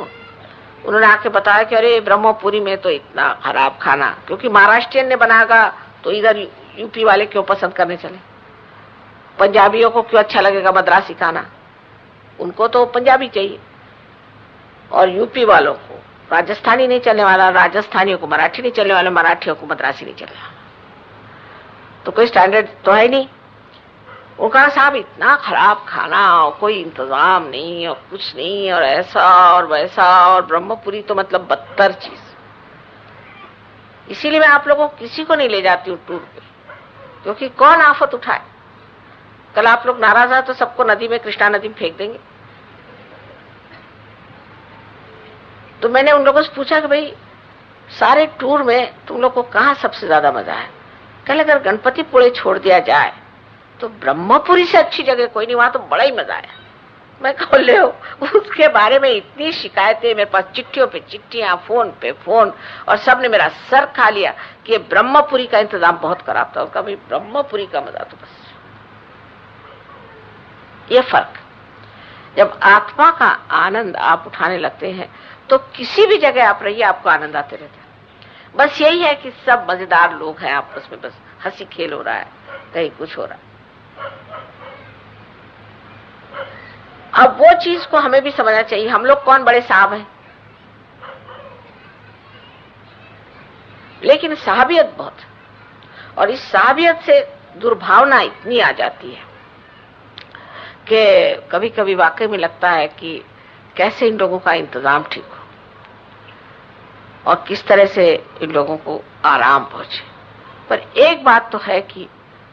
उन्होंने आके बताया कि अरे ब्रह्मपुरी में तो इतना खराब खाना, क्योंकि महाराष्ट्रियन ने बनाएगा तो इधर यूपी वाले क्यों पसंद करने चले, पंजाबियों को क्यों अच्छा लगेगा मद्रासी खाना, उनको तो पंजाबी चाहिए, और यूपी वालों को राजस्थानी नहीं चलने वाला, राजस्थानियों को मराठी नहीं चलने वाला, मराठियों को मद्रासी नहीं चलने वाला, तो कोई स्टैंडर्ड तो है नहीं। वो कहा साहब इतना खराब खाना और कोई इंतजाम नहीं और कुछ नहीं और ऐसा और वैसा, और ब्रह्मपुरी तो मतलब बदतर चीज। इसीलिए मैं आप लोगों को किसी को नहीं ले जाती हूँ टूर पे, क्योंकि कौन आफत उठाए। कल आप लोग नाराज है तो सबको नदी में, कृष्णा नदी में फेंक देंगे। तो मैंने उन लोगों से पूछा कि भाई सारे टूर में तुम लोग को कहाँ सबसे ज्यादा मजा है? कहले अगर गणपतिपुळे छोड़ दिया जाए तो ब्रह्मपुरी से अच्छी जगह कोई नहीं, वहां तो बड़ा ही मजा आया। मैं कह ले उसके बारे में इतनी शिकायतें, मेरे पास चिट्ठियों पे चिट्ठियां, फोन पे फोन, और सबने मेरा सर खा लिया कि ब्रह्मपुरी का इंतजाम बहुत खराब था। उसका भाई ब्रह्मपुरी का मजा तो बस ये फर्क। जब आत्मा का आनंद आप उठाने लगते हैं तो किसी भी जगह आप रहिए, आपको आनंद आते रहता है। बस यही है कि सब मजेदार लोग हैं आपस में, बस हंसी खेल हो रहा है, कहीं कुछ हो रहा है। अब वो चीज को हमें भी समझना चाहिए, हम लोग कौन बड़े साहब हैं, लेकिन साहबियत बहुत, और इस साहबियत से दुर्भावना इतनी आ जाती है कि कभी कभी वाकई में लगता है कि कैसे इन लोगों का इंतजाम ठीक हो और किस तरह से इन लोगों को आराम पहुंचे। पर एक बात तो है कि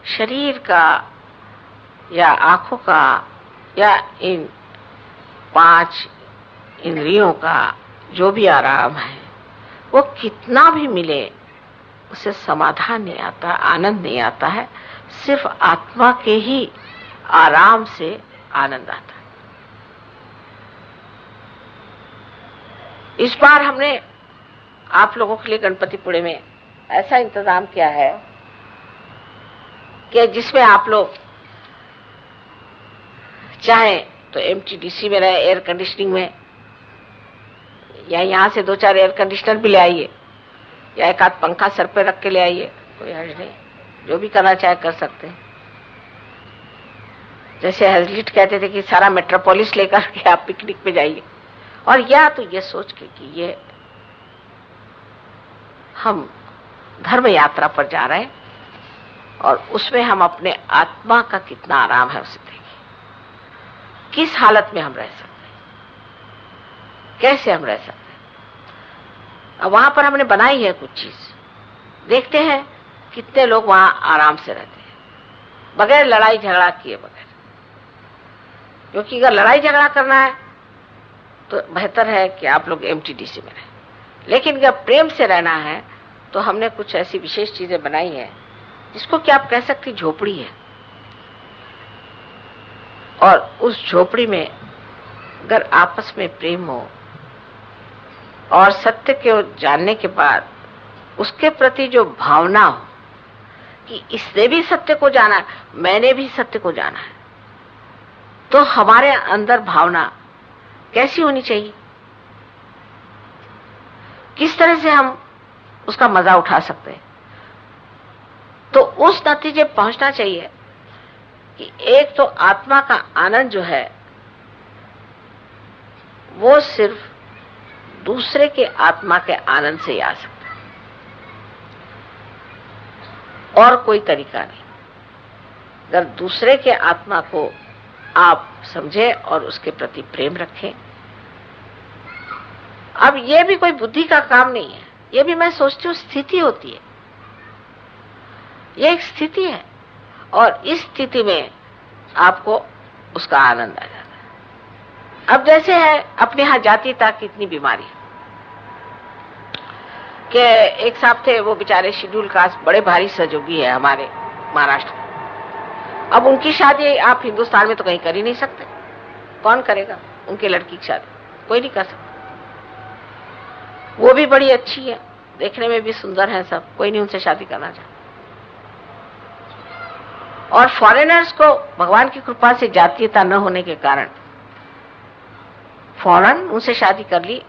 शरीर का या आंखों का या इन 5 इंद्रियों का जो भी आराम है, वो कितना भी मिले उसे समाधान नहीं आता, आनंद नहीं आता है। सिर्फ आत्मा के ही आराम से आनंद आता है। इस बार हमने आप लोगों के लिए गणपतिपुळे में ऐसा इंतजाम किया है कि जिसमें आप लोग चाहे तो एमटीडीसी में रहे, एयर कंडीशनिंग में, या यहाँ से 2-4 एयर कंडीशनर भी ले आइए, या एक आध पंखा सर पे रख के ले आइए, कोई हर्ज नहीं, जो भी करना चाहे कर सकते हैं। जैसे हेजलिट कहते थे कि सारा मेट्रोपोलिस लेकर के आप पिकनिक पे जाइए, और या तो ये सोच के कि ये हम धर्म यात्रा पर जा रहे हैं और उसमें हम अपने आत्मा का कितना आराम है उसे देखें, किस हालत में हम रह सकते हैं, कैसे हम रह सकते हैं। अब वहां पर हमने बनाई है कुछ चीज, देखते हैं कितने लोग वहां आराम से रहते हैं बगैर लड़ाई झगड़ा किए बगैर। क्योंकि अगर लड़ाई झगड़ा करना है तो बेहतर है कि आप लोग एमटीडीसी में रहें, लेकिन अगर प्रेम से रहना है तो हमने कुछ ऐसी विशेष चीजें बनाई है जिसको कि आप कह सकते झोपड़ी है। और उस झोपड़ी में अगर आपस में प्रेम हो और सत्य के जानने के बाद उसके प्रति जो भावना हो कि इसने भी सत्य को जाना है, मैंने भी सत्य को जाना है, तो हमारे अंदर भावना कैसी होनी चाहिए, किस तरह से हम उसका मजा उठा सकते हैं। तो उस नतीजे पहुंचना चाहिए कि एक तो आत्मा का आनंद जो है वो सिर्फ दूसरे के आत्मा के आनंद से ही आ सकता है, और कोई तरीका नहीं। अगर दूसरे के आत्मा को आप समझे और उसके प्रति प्रेम रखें, अब ये भी कोई बुद्धि का काम नहीं है, ये भी मैं सोचती हूँ स्थिति होती है, ये एक स्थिति है, और इस स्थिति में आपको उसका आनंद आ जाता है। अब जैसे है अपने यहां जातीयता की इतनी बीमारी कि एक साहब थे, वो बेचारे शेड्यूल कास्ट बड़े भारी सहयोगी है हमारे महाराष्ट्र में। अब उनकी शादी आप हिंदुस्तान में तो कहीं कर ही नहीं सकते, कौन करेगा उनके लड़की की शादी, कोई नहीं कर सकता। वो भी बड़ी अच्छी है, देखने में भी सुंदर है सब, कोई नहीं उनसे शादी करना चाहता। और फॉरेनर्स को भगवान की कृपा से जातीयता न होने के कारण फौरन उनसे शादी कर ली,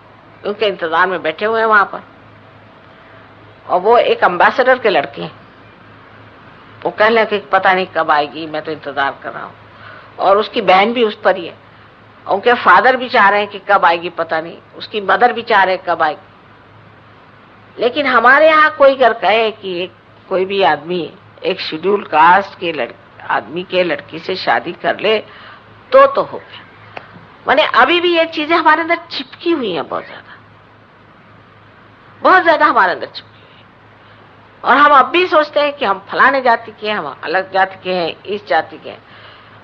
उनके इंतजार में बैठे हुए हैं वहां पर। और वो एक एम्बेसडर के लड़के हैं, वो कह रहे कि पता नहीं कब आएगी, मैं तो इंतजार कर रहा हूं। और उसकी बहन भी उस पर ही है, उनके फादर भी चाह रहे हैं कि कब आएगी पता नहीं, उसकी मदर भी चाह रहे हैं कब आएगी। लेकिन हमारे यहाँ कोई अगर कहे कि कोई भी आदमी एक शेड्यूल कास्ट के आदमी के लड़की से शादी कर ले तो हो गया। माने अभी भी ये चीजें हमारे अंदर चिपकी हुई हैं, बहुत ज्यादा हमारे अंदर चिपकी हुई है। और हम अब भी सोचते हैं कि हम फलाने जाति के हैं, हम अलग जाति के हैं, इस जाति के हैं।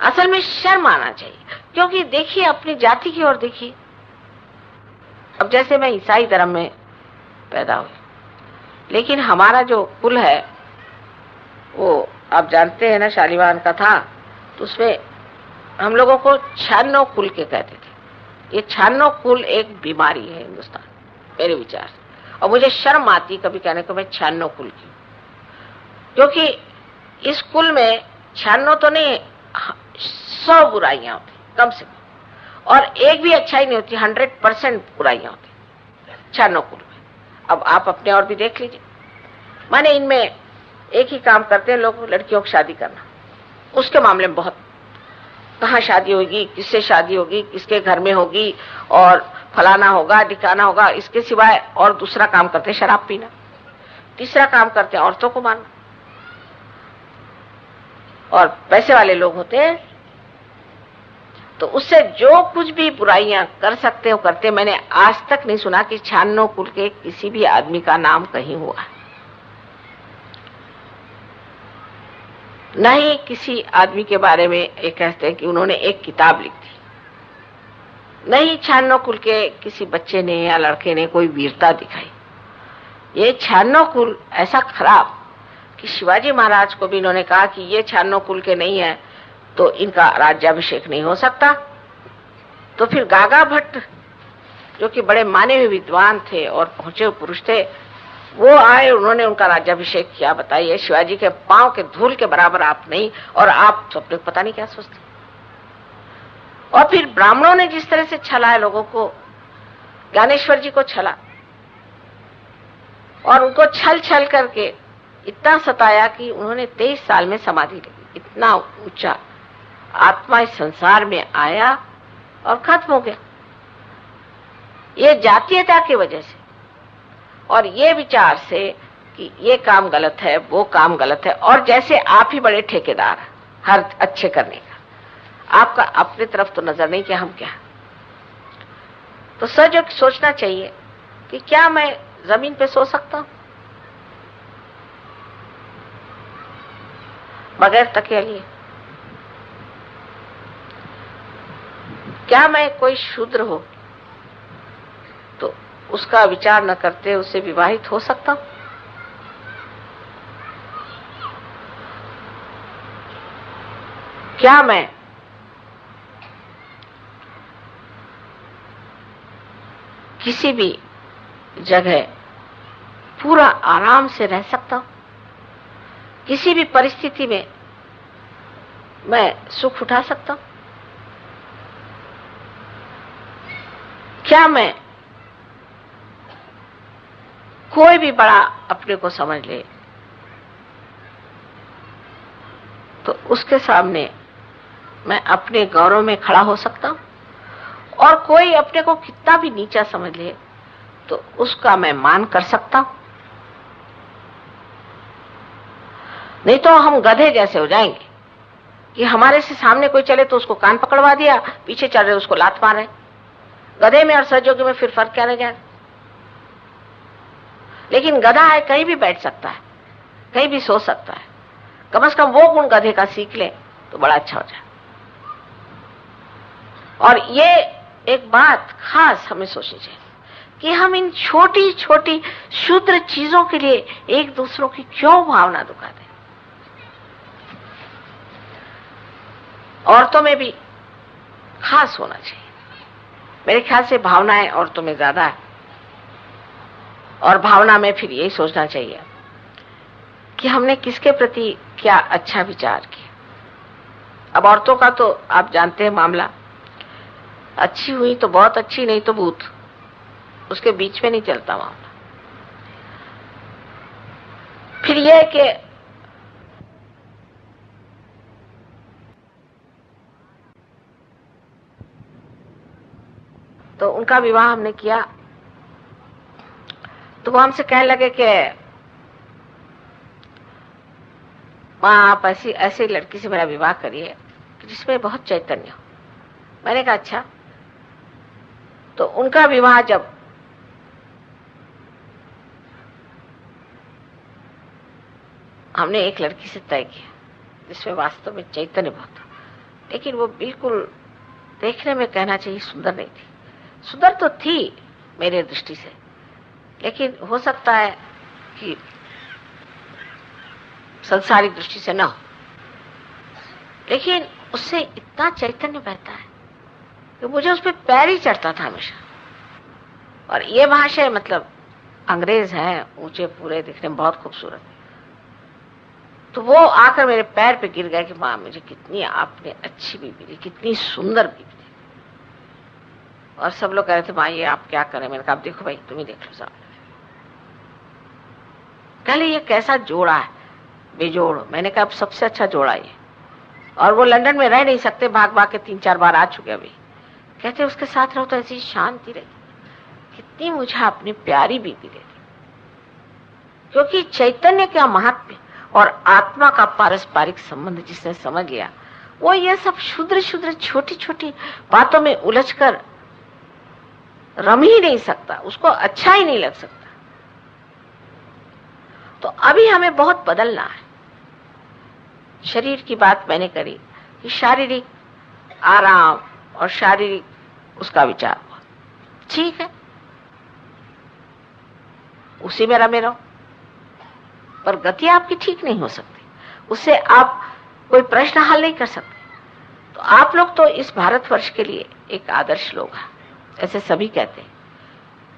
असल में शर्म आना चाहिए, क्योंकि देखिए अपनी जाति की ओर देखिए। अब जैसे मैं ईसाई धर्म में पैदा हुई, लेकिन हमारा जो कुल है वो आप जानते हैं ना, शालीवाहन का था, तो उसमें हम लोगों को 96 कुल के कहते थे। ये 96 कुल एक बीमारी है हिंदुस्तान मेरे विचार से, और मुझे शर्म आती कभी कहने को मैं 96 कुल की, क्योंकि इस कुल में 96 तो नहीं 100 बुराइयां होती कम से कम, और एक भी अच्छाई नहीं होती, 100% बुराइयां होती 96 कुल में। अब आप अपने और भी देख लीजिए, माने इनमें एक ही काम करते हैं लोग, लड़कियों की शादी करना। उसके मामले में बहुत, कहाँ शादी होगी, किससे शादी होगी, किसके घर में होगी, और फलाना होगा ढिकाना होगा, इसके सिवाय और दूसरा काम करते हैं शराब पीना, तीसरा काम करते हैं औरतों को मारना। और पैसे वाले लोग होते हैं तो उससे जो कुछ भी बुराइयां कर सकते हो करते। मैंने आज तक नहीं सुना कि 96 कुल के किसी भी आदमी का नाम कहीं हुआ है, नहीं किसी आदमी के बारे में एक कहते हैं कि उन्होंने एक किताब लिख दी, नहीं 96 कुल के किसी बच्चे ने या लड़के ने कोई वीरता दिखाई। ये 96 कुल ऐसा खराब कि शिवाजी महाराज को भी इन्होंने कहा कि ये 96 कुल के नहीं है तो इनका राज्याभिषेक नहीं हो सकता। तो फिर गागा भट्ट जो कि बड़े माने हुए विद्वान थे और पहुंचे हुए पुरुष थे, वो आए, उन्होंने उनका राज्याभिषेक किया। बताइए, शिवाजी के पांव के धूल के बराबर आप नहीं, और आप सब लोग पता नहीं क्या सोचते। और फिर ब्राह्मणों ने जिस तरह से छला है लोगों को, ज्ञानेश्वर जी को छला और उनको छल छल करके इतना सताया कि उन्होंने 23 साल में समाधि ली। इतना ऊंचा आत्मा इस संसार में आया और खत्म हो गया, ये जातीयता की वजह से और ये विचार से कि ये काम गलत है, वो काम गलत है। और जैसे आप ही बड़े ठेकेदार हैं हर अच्छे करने का, आपका अपनी तरफ तो नजर नहीं कि हम क्या। तो सच सोचना चाहिए कि क्या मैं जमीन पे सो सकता हूं बगैर तकिया लिए? क्या मैं कोई शूद्र हो तो उसका विचार न करते उससे विवाहित हो सकता हूं? क्या मैं किसी भी जगह पूरा आराम से रह सकता हूं? किसी भी परिस्थिति में मैं सुख उठा सकता हूं? क्या मैं कोई भी बड़ा अपने को समझ ले तो उसके सामने मैं अपने गौरव में खड़ा हो सकता हूं? और कोई अपने को कितना भी नीचा समझ ले तो उसका मैं मान कर सकता हूं? नहीं तो हम गधे जैसे हो जाएंगे कि हमारे से सामने कोई चले तो उसको कान पकड़वा दिया, पीछे चल रहे उसको लात मारे। गधे में और सहयोगी में फिर फर्क क्या रह जाएगा? लेकिन गधा है, कहीं भी बैठ सकता है, कहीं भी सो सकता है। कम से कम वो गुण गधे का सीख ले तो बड़ा अच्छा हो जाए। और ये एक बात खास हमें सोचनी चाहिए कि हम इन छोटी छोटी क्षुद्र चीजों के लिए एक दूसरों की क्यों भावना दुखाते हैं। औरतों में भी खास होना चाहिए। मेरे ख्याल से भावनाएं औरतों में ज्यादा है, और भावना में फिर यही सोचना चाहिए कि हमने किसके प्रति क्या अच्छा विचार किया। अब औरतों का तो आप जानते हैं मामला, अच्छी हुई तो बहुत अच्छी, नहीं तो भूत, उसके बीच में नहीं चलता मामला। फिर यह कि तो उनका विवाह हमने किया तो वो हमसे कहने लगे कि माँ आप ऐसी लड़की से मेरा विवाह करिए जिसमें बहुत चैतन्य हो। मैंने कहा अच्छा। तो उनका विवाह जब हमने एक लड़की से तय किया जिसमें वास्तव में चैतन्य बहुत था, लेकिन वो बिल्कुल देखने में कहना चाहिए सुंदर नहीं थी। सुंदर तो थी मेरे दृष्टि से, लेकिन हो सकता है कि संसारिक दृष्टि से ना हो, लेकिन उससे इतना चैतन्य बहता है कि मुझे उस पर पैर ही चढ़ता था हमेशा। और ये भाषा मतलब अंग्रेज है, ऊंचे पूरे, दिखने में बहुत खूबसूरत। तो वो आकर मेरे पैर पे गिर गया कि माँ मुझे कितनी आपने अच्छी बीबी दी, कितनी सुंदर बीबी दी। और सब लोग कह रहे थे माँ ये आप क्या करें। मैंने कहा देखो भाई तुम ही देख लो सामने। कहले ये कैसा जोड़ा है, बेजोड़। मैंने कहा अब सबसे अच्छा जोड़ा ये, और वो लंदन में रह नहीं सकते, भाग भाग के 3-4 बार आ चुके अभी। कहते उसके साथ रहो तो ऐसी शांति रही। कितनी मुझे अपनी प्यारी बीबी दे दी, क्योंकि चैतन्य का महात्म्य और आत्मा का पारस्परिक संबंध जिसने समझ लिया, वो ये सब क्षुद्र क्षुद्र छोटी छोटी बातों में उलझकर रम ही नहीं सकता, उसको अच्छा ही नहीं लग सकता। तो अभी हमें बहुत बदलना है। शरीर की बात मैंने करी कि शारीरिक आराम और शारीरिक उसका विचार ठीक है, उसी में रमे रहो, पर गति आपकी ठीक नहीं हो सकती, उससे आप कोई प्रश्न हल नहीं कर सकते। तो आप लोग तो इस भारतवर्ष के लिए एक आदर्श लोग हैं, ऐसे सभी कहते हैं,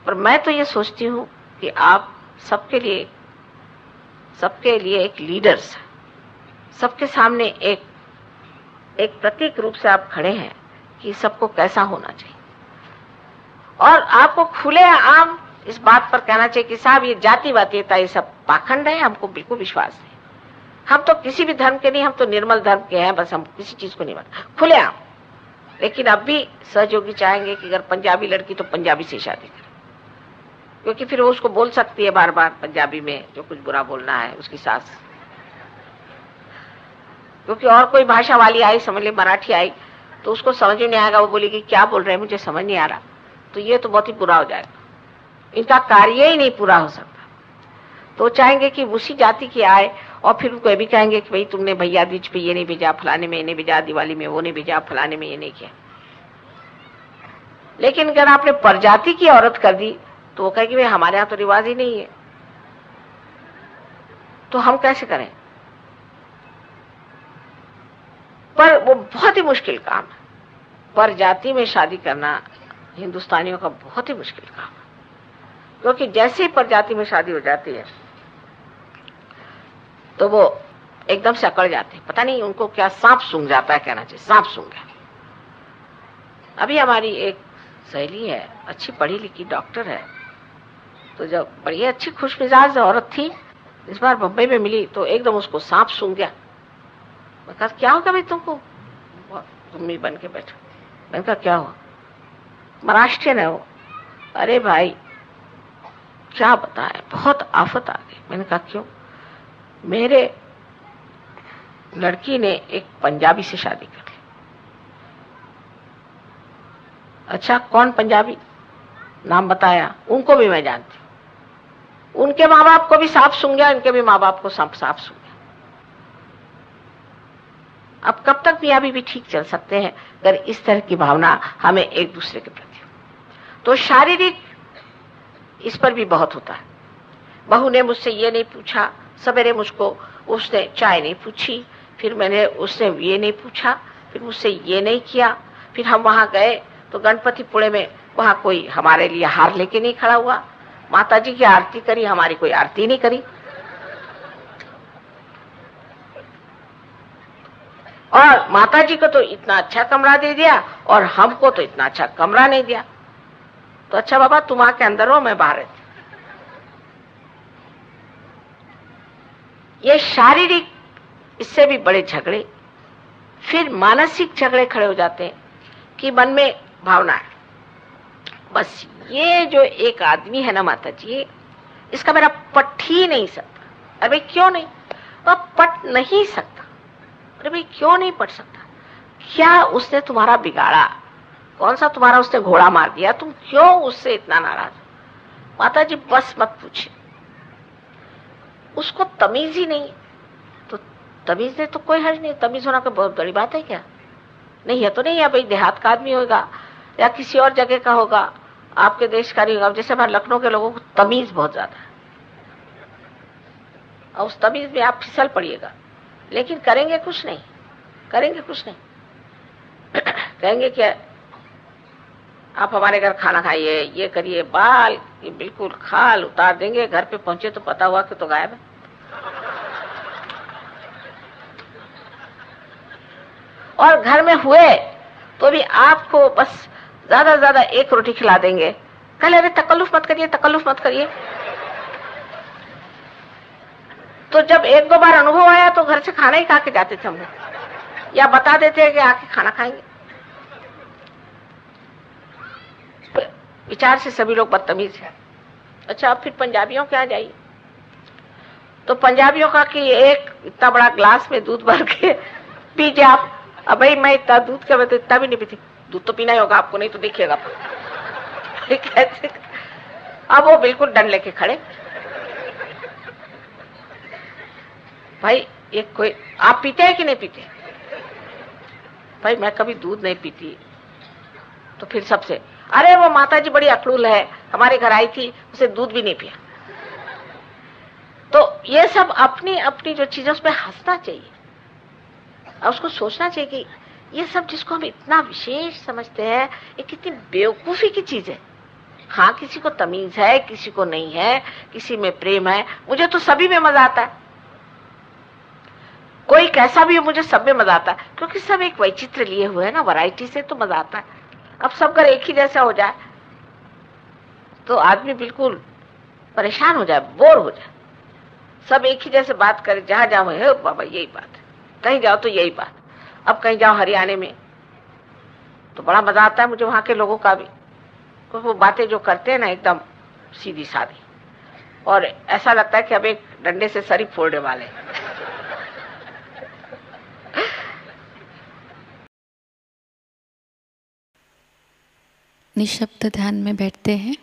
पर मैं तो ये सोचती हूँ कि आप सबके लिए एक लीडर्स, सबके सामने एक प्रतीक रूप से आप खड़े हैं कि सबको कैसा होना चाहिए। और आपको खुले आम इस बात पर कहना चाहिए कि साहब ये जातिवादिता ये सब पाखंड है, हमको बिल्कुल विश्वास नहीं। हम तो किसी भी धर्म के नहीं, हम तो निर्मल धर्म के हैं, बस हम किसी चीज को नहीं मानते, खुले आम। लेकिन अब भी सहयोगी चाहेंगे कि अगर पंजाबी लड़की तो पंजाबी से शादी करें, क्योंकि फिर वो उसको बोल सकती है बार बार पंजाबी में जो कुछ बुरा बोलना है उसकी सास। क्योंकि और कोई भाषा वाली आई, समझ ले मराठी आई, तो उसको समझ में नहीं आएगा, वो बोलेगी क्या बोल रहे हैं मुझे समझ नहीं आ रहा, तो ये तो बहुत ही बुरा हो जाएगा, इनका कार्य ही नहीं पूरा हो सकता। तो चाहेंगे कि उसी जाति की आए, और फिर उनको भी कहेंगे कि भाई तुमने भैया बीच पे ये नहीं भेजा, फलाने में ये नहीं भेजा, दिवाली में वो नहीं भेजा, फलाने में ये नहीं किया। लेकिन अगर आपने परजाति की औरत कर दी तो वो कहेगी भाई हमारे यहाँ तो रिवाज ही नहीं है, तो हम कैसे करें। पर वो बहुत ही मुश्किल काम है, परजाति में शादी करना हिंदुस्तानियों का बहुत ही मुश्किल काम है। क्योंकि जैसे ही प्रजाति में शादी हो जाती है तो वो एकदम से अकड़ जाते हैं, पता नहीं उनको क्या सांप सूंघ जाता है, कहना चाहिए सांप सूंघ गया। अभी हमारी एक सहेली है, अच्छी पढ़ी लिखी डॉक्टर है, तो जब बड़ी अच्छी खुश मिजाज औरत थी, इस बार बम्बई में मिली तो एकदम उसको सांप सूंघ गया। मैं कहा क्या होगा भाई तुमको, तुम्ही बन के बैठो। मैंने कहा क्या हुआ, महाराष्ट्रियन है वो। अरे भाई क्या बताएं, बहुत आफत आ गई। मैंने कहा क्यों, मेरे लड़की ने एक पंजाबी से शादी कर ली। अच्छा कौन पंजाबी, नाम बताया, उनको भी मैं जानती हूँ, उनके माँ बाप को भी सांप सूंघ गया, इनके भी माँ बाप को सांप सूंघ गया। अब कब तक मियाँ भी ठीक चल सकते हैं अगर इस तरह की भावना हमें एक दूसरे के प्रति। तो शारीरिक इस पर भी बहुत होता है। बहू ने मुझसे ये नहीं पूछा, सवेरे मुझको उसने चाय नहीं पूछी, फिर मैंने उसने ये नहीं पूछा, फिर मुझसे ये नहीं किया। फिर हम वहां गए तो गणपतिपुणे में वहां कोई हमारे लिए हार लेके नहीं खड़ा हुआ, माता जी की आरती करी, हमारी कोई आरती नहीं करी। और माता जी को तो इतना अच्छा कमरा दे दिया और हमको तो इतना अच्छा कमरा नहीं दिया। तो अच्छा बाबा तुम आके अंदर हो, मैं बाहर रहती। ये शारीरिक, इससे भी बड़े झगड़े, फिर मानसिक झगड़े खड़े हो जाते हैं कि मन में भावना है बस ये जो एक आदमी है ना माता जी, इसका मेरा पट ही नहीं सकता। अरे भाई क्यों नहीं, वह पट नहीं सकता। अरे भाई क्यों नहीं पट सकता, क्या उसने तुम्हारा बिगाड़ा, कौन सा तुम्हारा उसने घोड़ा मार दिया, तुम क्यों उससे इतना नाराज हो। माता जी बस मत पूछे, उसको तमीज ही नहीं। तो तमीज ने तो कोई हर्ज नहीं, तमीज होना कोई बहुत बड़ी बात है क्या, नहीं है तो नहीं है भाई, देहात का आदमी होगा या किसी और जगह का होगा, आपके देश का नहीं होगा। जैसे हमारे लखनऊ के लोगों को तमीज बहुत ज्यादा है और उस तमीज में आप फिसल पड़िएगा, लेकिन करेंगे कुछ नहीं, करेंगे कुछ नहीं। कहेंगे क्या, आप हमारे घर खाना खाइए, ये करिए, बाल ये बिल्कुल खाल उतार देंगे, घर पे पहुंचे तो पता हुआ कि तो गायब है। और घर में हुए तो भी आपको बस ज्यादा ज्यादा एक रोटी खिला देंगे, कल अरे तकल्लुफ मत करिए, तकल्लुफ मत करिए। तो जब एक दो बार अनुभव आया तो घर से खाना ही खा के जाते थे हम लोग, या बता देते हैं कि आके खाना खाएंगे। विचार से सभी लोग बदतमीज हैं। अच्छा अब फिर पंजाबियों के आ जाइए, तो पंजाबियों का कि एक इतना बड़ा ग्लास में दूध भर के पीजिए आप। अब भाई मैं इतना दूध के, मैं तो इतना भी नहीं पीती, दूध तो पीना ही होगा आपको, नहीं तो देखिएगा। कैसे, अब वो बिल्कुल डंड लेके खड़े। भाई एक कोई, आप पीते हैं कि नहीं पीते, भाई मैं कभी दूध नहीं पीती। तो फिर सबसे, अरे वो माता जी बड़ी अकड़ूल है, हमारे घर आई थी, उसे दूध भी नहीं पिया। तो ये सब अपनी अपनी जो चीजें, उसमें हंसना चाहिए और उसको सोचना चाहिए कि ये सब जिसको हम इतना विशेष समझते हैं, ये कितनी बेवकूफी की चीज है। हाँ किसी को तमीज है, किसी को नहीं है, किसी में प्रेम है, मुझे तो सभी में मजा आता है, कोई कैसा भी हो मुझे सब में मजा आता है, क्योंकि सब एक वैचित्र लिए हुए है ना, वैरायटी से तो मजा आता है। अब सब घर एक ही जैसा हो जाए तो आदमी बिल्कुल परेशान हो जाए, बोर हो जाए। सब एक ही जैसे बात करे, जहां जाओ है बाबा यही बात है, कहीं जाओ तो यही बात। अब कहीं जाओ हरियाणा में तो बड़ा मजा आता है मुझे वहां के लोगों का भी, क्योंकि वो बातें जो करते हैं ना एकदम सीधी सादी, और ऐसा लगता है कि अब एक डंडे से सर ही फोड़ने वाले। निशब्द ध्यान में बैठते हैं।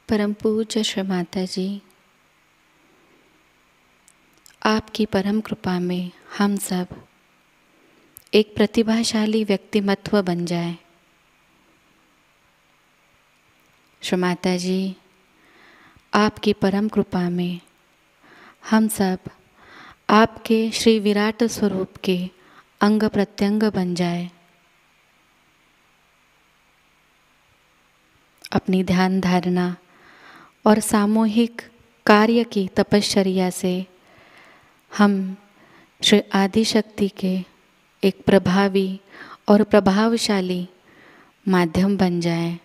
परम पूज्य श्री माता जी, आपकी परम कृपा में हम सब एक प्रतिभाशाली व्यक्तिमत्व बन जाए। श्री माता जी, आपकी परम कृपा में हम सब आपके श्री विराट स्वरूप के अंग प्रत्यंग बन जाए। अपनी ध्यान धारणा और सामूहिक कार्य की तपश्चर्या से हम श्री आदिशक्ति के एक प्रभावी और प्रभावशाली माध्यम बन जाएं।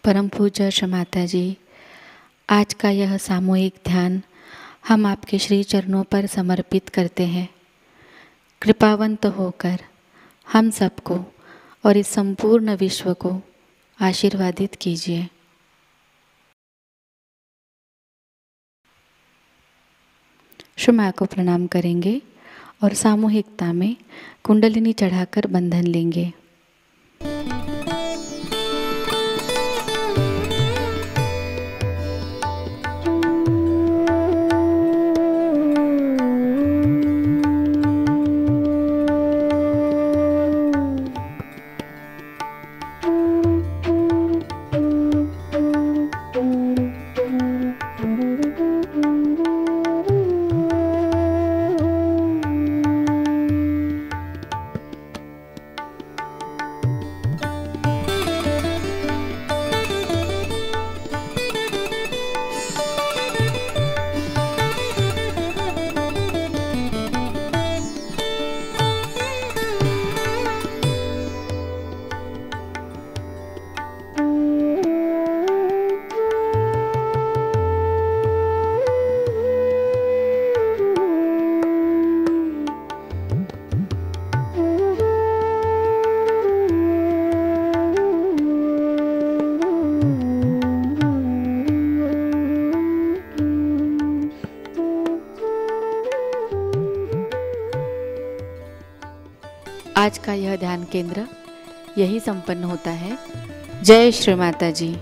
परम पूज्य श्री माता जी, आज का यह सामूहिक ध्यान हम आपके श्री चरणों पर समर्पित करते हैं। कृपावंत होकर हम सबको और इस संपूर्ण विश्व को आशीर्वादित कीजिए। श्री माँ को प्रणाम करेंगे और सामूहिकता में कुंडलिनी चढ़ाकर बंधन लेंगे। आज का यह ध्यान केंद्र यही संपन्न होता है। जय श्री माता जी।